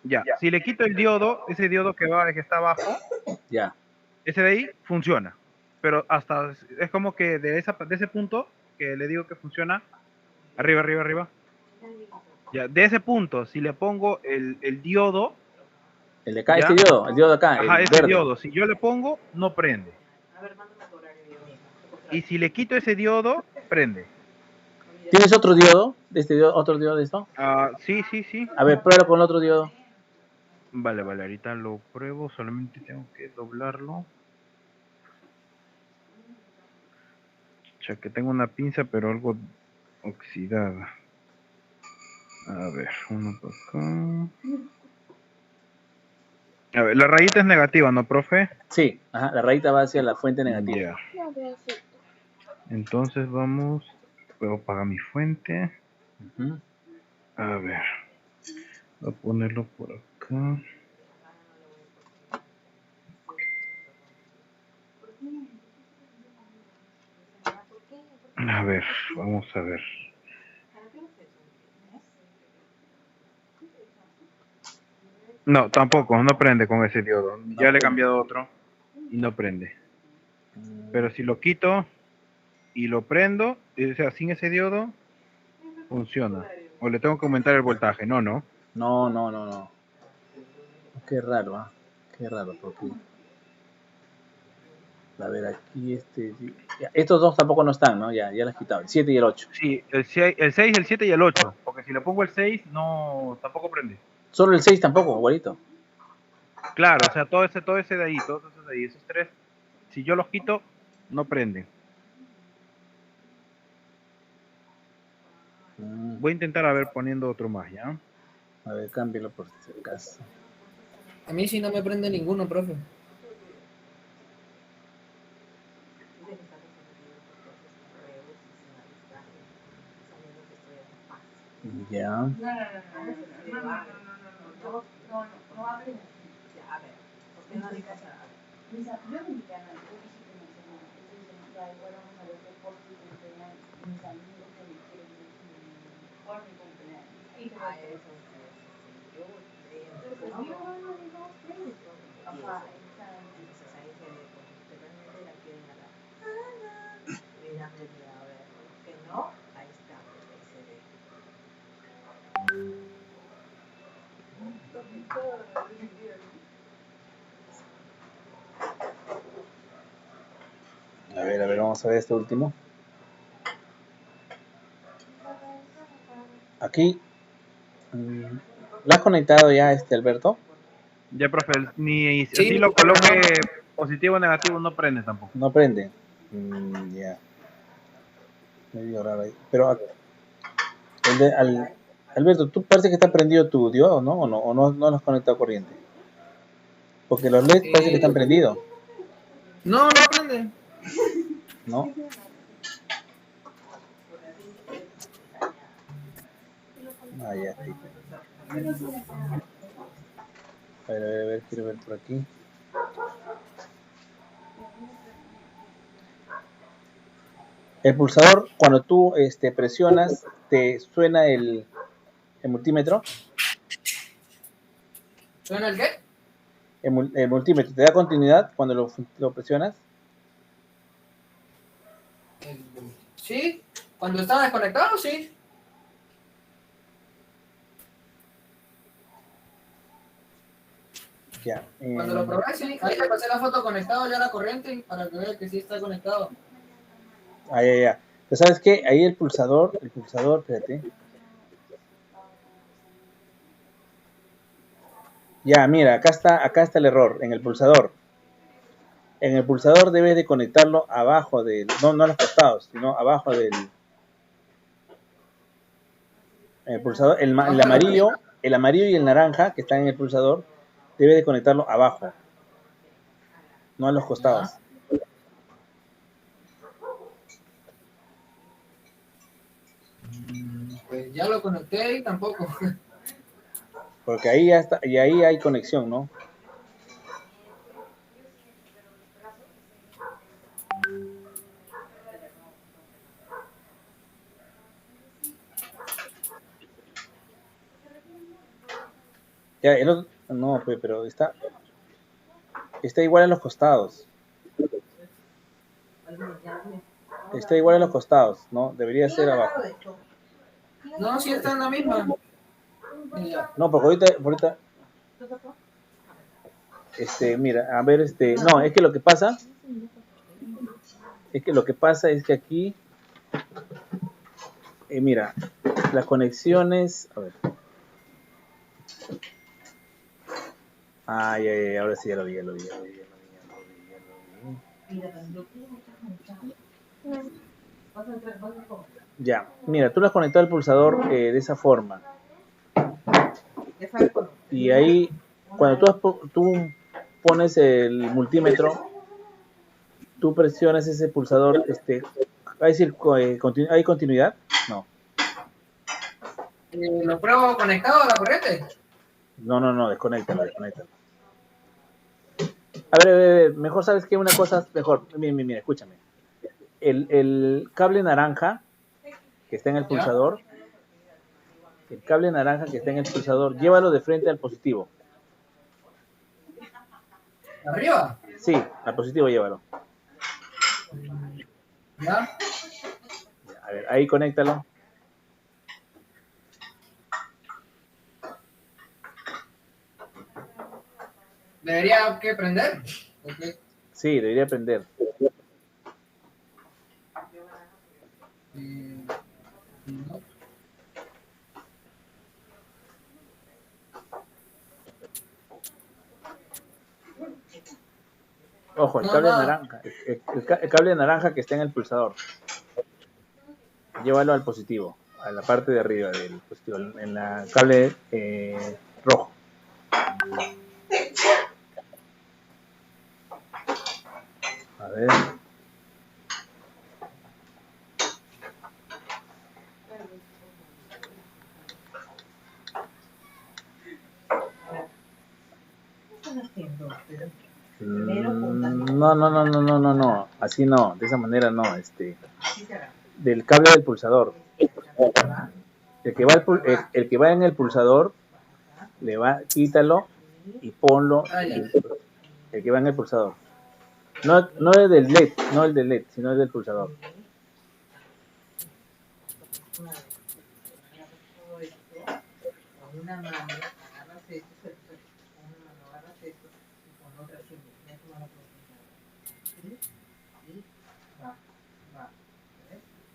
Ya, si le quito el diodo, ese diodo que está abajo, Ya. ese de ahí funciona. Pero hasta es como que de ese punto que le digo que funciona, arriba. Ya, de ese punto, si le pongo el diodo, El de acá, ¿ya? el diodo de acá, Ajá, el ese verde. diodo, si yo le pongo, no prende. Y si le quito ese diodo, prende. ¿Tienes otro diodo? ¿Otro diodo de esto? Sí. A ver, pruébalo con el otro diodo. Vale, ahorita lo pruebo, solamente tengo que doblarlo. Ya que tengo una pinza, pero algo oxidada. A ver, uno por acá. A ver, la rayita es negativa, ¿no, profe? Sí, ajá, la rayita va hacia la fuente negativa. Ya. Entonces puedo apagar mi fuente. Ujú. A ver, voy a ponerlo por acá. A ver, vamos a ver. No, tampoco, no prende con ese diodo. Ya le he cambiado otro y no prende. Pero si lo quito y lo prendo, o sea, sin ese diodo, funciona. O le tengo que aumentar el voltaje. No. No. Qué raro, ¿ah? Qué raro, porque... A ver, aquí ya, estos dos tampoco no están, ¿no? Ya las he quitado, el 7 y el 8. Sí, el 6, el 7 y el 8. Porque si le pongo el 6, no, tampoco prende. Solo el 6 tampoco, igualito. Claro, o sea, todo ese de ahí, todos esos de ahí, esos tres, si yo los quito, no prenden. Voy a intentar, a ver, poniendo otro más, ¿ya? A ver, cámbialo por si acaso. A mí sí no me prende ninguno, profe. Ya. A ver, vamos a ver este último. Aquí. ¿Lo has conectado ya, Alberto? Ya, profe, ni Sí. si lo coloque positivo o negativo, no prende tampoco. No prende. Ya. Medio raro ahí. Pero, Alberto, tú parece que está prendido tu diodo, ¿no? ¿O no lo has conectado a corriente? Porque los LED parece que están prendidos. No prende. ¿No? Ya, sí. A ver, quiero ver por aquí. El pulsador, cuando tú presionas, ¿te suena el multímetro? ¿Suena el qué? El multímetro, ¿te da continuidad cuando lo presionas? Sí, cuando estaba desconectado, sí. Ya. Cuando lo probé, sí. Ahí le pasé la foto conectado ya a la corriente para que vea que sí está conectado. Ya. Pero ¿sabes qué? Ahí el pulsador, espérate. Ya, mira, acá está el error, en el pulsador. En el pulsador debes de conectarlo abajo no a los costados, sino abajo del... En el pulsador, el amarillo y el naranja que están en el pulsador, debes de conectarlo abajo, no a los costados. Pues ya lo conecté y tampoco. Porque ahí ya está, y ahí hay conexión, ¿no? Ya, no, pues, pero está igual en los costados. Está igual en los costados, ¿no? Debería ser abajo. No, sí está en la misma. No, porque ahorita, mira, a ver, no, es que lo que pasa es que aquí, mira, las conexiones, a ver. Ah, ya, ahora sí ya lo vi. Ya, mira, tú lo has conectado al pulsador de esa forma. Y ahí, cuando tú pones el multímetro, tú presionas ese pulsador, ¿va a decir, ¿hay continuidad? No. ¿Lo pruebo conectado a la corriente? No, desconéctalo. A ver, mejor sabes que una cosa, mejor, mira, escúchame. El cable naranja que está en el pulsador, llévalo de frente al positivo. ¿Arriba? Sí, al positivo llévalo. ¿Ya? A ver, ahí conéctalo. ¿Debería que prender? Okay. Sí, debería prender. No. Ojo, el cable naranja, el cable naranja que está en el pulsador. Llévalo al positivo, a la parte de arriba del positivo, en la cable rojo. A ver. No, así no, de esa manera no, del cable del pulsador. El que va en el pulsador, quítalo y ponlo el que va en el pulsador. No es del LED, no el del LED, sino el del pulsador.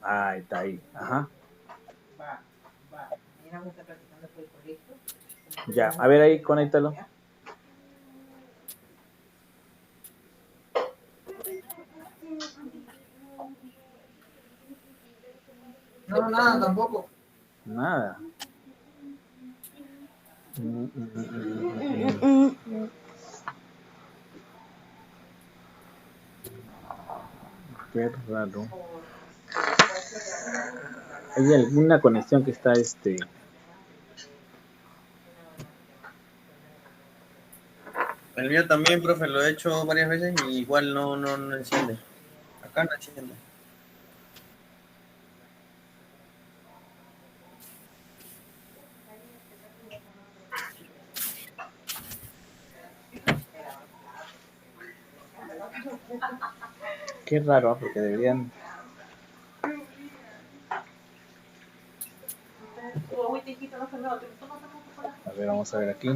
Ah, está ahí, ajá. Ya, a ver ahí, conéctalo. No, nada, tampoco. Nada. Qué raro. Hay alguna conexión que está El mío también, profe, lo he hecho varias veces y igual no enciende. Acá no enciende. Qué raro, porque deberían. A ver, vamos a ver aquí.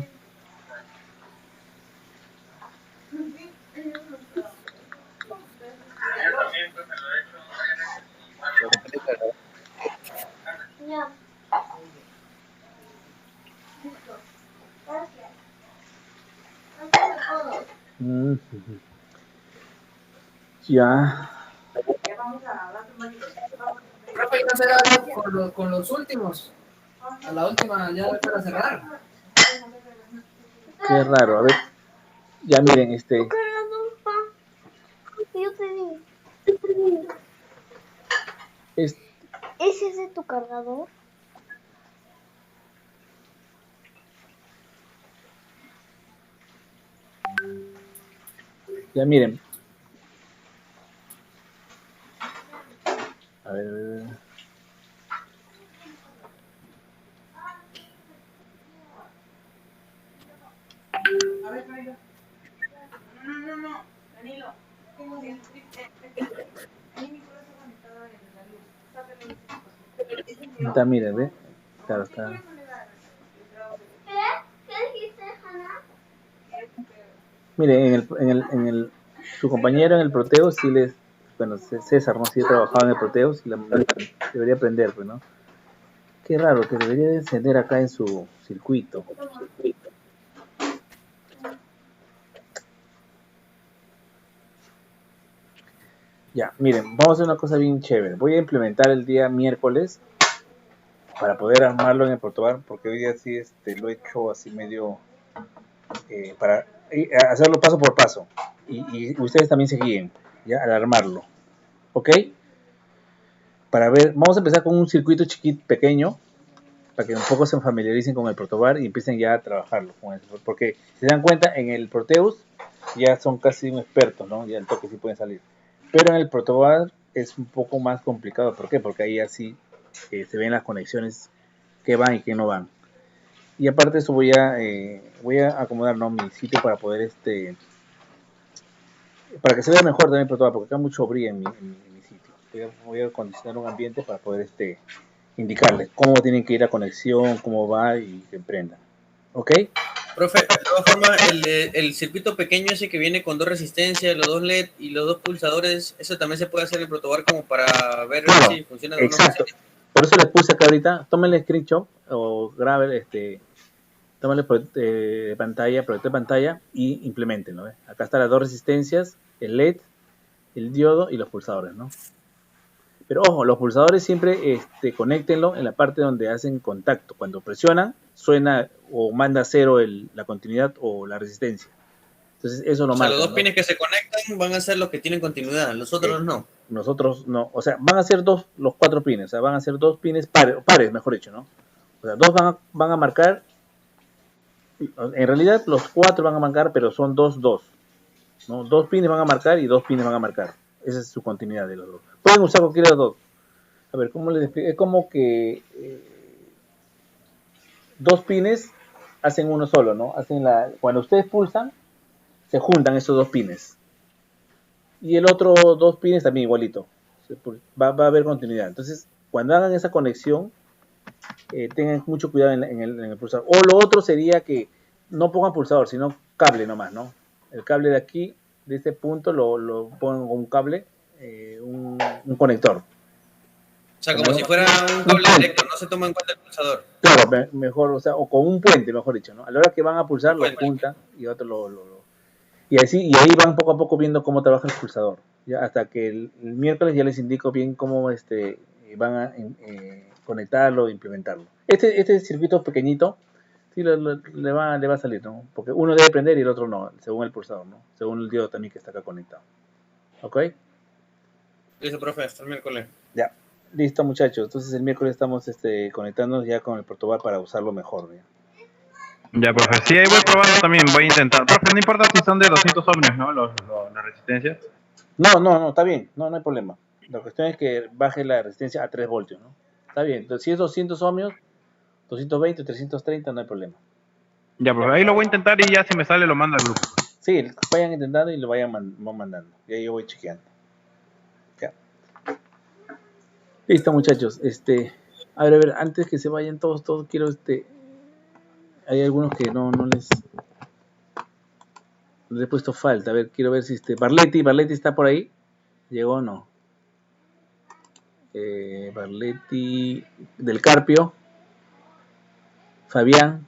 Ya. Listo. Gracias. Ya. Profe, ¿y no será algo con los últimos? A la última ya para cerrar. Qué raro, a ver. Ya miren, Yo te digo. ¿Ese es de tu cargador? Ya miren. A ver. Está, miren, ¿ve? Claro, está. ¿Qué dijiste, Hanna? Mire, su compañero en el Proteus sí les, bueno, César, ¿no? Sí trabajaba en el Proteus y debería aprender, pues, ¿no? Qué raro, que debería de encender acá en su circuito. Ya, miren, vamos a hacer una cosa bien chévere. Voy a implementar el día miércoles para poder armarlo en el protobar, porque hoy día sí lo he hecho así medio para hacerlo paso por paso. Y ustedes también se guíen, ya, al armarlo. ¿Ok? Para ver, vamos a empezar con un circuito chiquito, pequeño, para que un poco se familiaricen con el protobar y empiecen ya a trabajarlo con eso. Porque si se dan cuenta, en el Proteus ya son casi un experto, ¿no? Ya el toque sí pueden salir. Pero en el protobar es un poco más complicado. ¿Por qué? Porque ahí así se ven las conexiones que van y que no van. Y aparte de eso voy a acomodar, ¿no?, mi sitio para poder para que se vea mejor también el protobar, porque acá mucho brilla en mi sitio. Voy a acondicionar un ambiente para poder indicarles cómo tienen que ir a conexión, cómo va y que emprendan. ¿Ok? Profe, de todas formas, el circuito pequeño ese que viene con 2 resistencias, los 2 LED y los 2 pulsadores, eso también se puede hacer en el protobar como para ver si funciona de exacto. Por eso les puse acá ahorita, tómenle screenshot o graben, tómenle proyecto de pantalla y implementenlo, ¿no? Acá están las 2 resistencias, el LED, el diodo y los pulsadores, ¿no? Pero ojo, los pulsadores siempre conéctenlo en la parte donde hacen contacto. Cuando presionan, suena o manda cero la continuidad o la resistencia. Entonces eso lo marca. Los 2 pines que se conectan van a ser los que tienen continuidad, los otros no. Nosotros no, o sea, van a ser los 4 pines, o sea, van a ser 2 pines pares, mejor dicho, ¿no? O sea, 2 van a marcar, en realidad los 4 van a marcar, pero son 2, ¿no? 2 pines van a marcar y 2 pines van a marcar. Esa es su continuidad de los 2. Pueden usar cualquiera de los 2. A ver, ¿cómo les explico? Es como que 2 pines hacen uno solo, ¿no? Cuando ustedes pulsan, se juntan esos 2 pines. Y el otro 2 pines también igualito. Va a haber continuidad. Entonces, cuando hagan esa conexión, tengan mucho cuidado en el pulsador. O lo otro sería que no pongan pulsador, sino cable nomás, ¿no? El cable de aquí, de este punto, lo pongan con un cable, un conector. O sea, como si fuera un cable directo, no se toma en cuenta el pulsador. Claro, mejor, o sea, o con un puente, mejor dicho, ¿no? A la hora que van a pulsar, lo juntan y otro y ahí van poco a poco viendo cómo trabaja el pulsador. Ya hasta que el miércoles ya les indico bien cómo van a conectarlo e implementarlo. Este circuito pequeñito, sí le va a salir, ¿no? Porque uno debe prender y el otro no, según el pulsador, ¿no? Según el diodo también que está acá conectado. ¿Ok? Listo, profe, hasta el miércoles. Ya. Listo, muchachos. Entonces el miércoles estamos conectándonos ya con el protobar para usarlo mejor, ¿ya? Ya, profe. Sí, ahí voy probando también, voy a intentar. Profe, no importa si son de 200 ohmios, ¿no? Las resistencias. No, está bien. No hay problema. La cuestión es que baje la resistencia a 3 voltios, ¿no? Está bien. Entonces, si es 200 ohmios, 220, 330, no hay problema. Ya, profe. Ahí lo voy a intentar y ya si me sale lo mando al grupo. Sí, vayan intentando y lo vayan mandando. Y ahí yo voy chequeando. Ya. Listo, muchachos. A ver, antes que se vayan todos quiero hay algunos que no les he puesto falta. A ver, quiero ver si Barletti está por ahí. ¿Llegó o no? Barletti del Carpio. Fabián.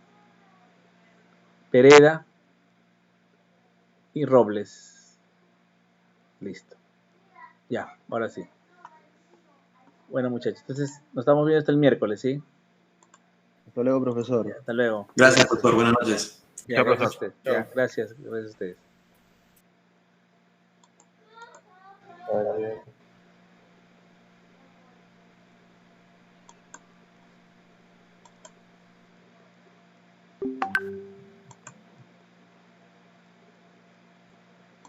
Pereda. Y Robles. Listo. Ya, ahora sí. Bueno, muchachos, entonces nos estamos viendo hasta el miércoles, ¿sí? Hasta luego, profesor. Ya, hasta luego. Gracias, doctor. Buenas noches. Ya, gracias a usted. Ya, gracias a ustedes.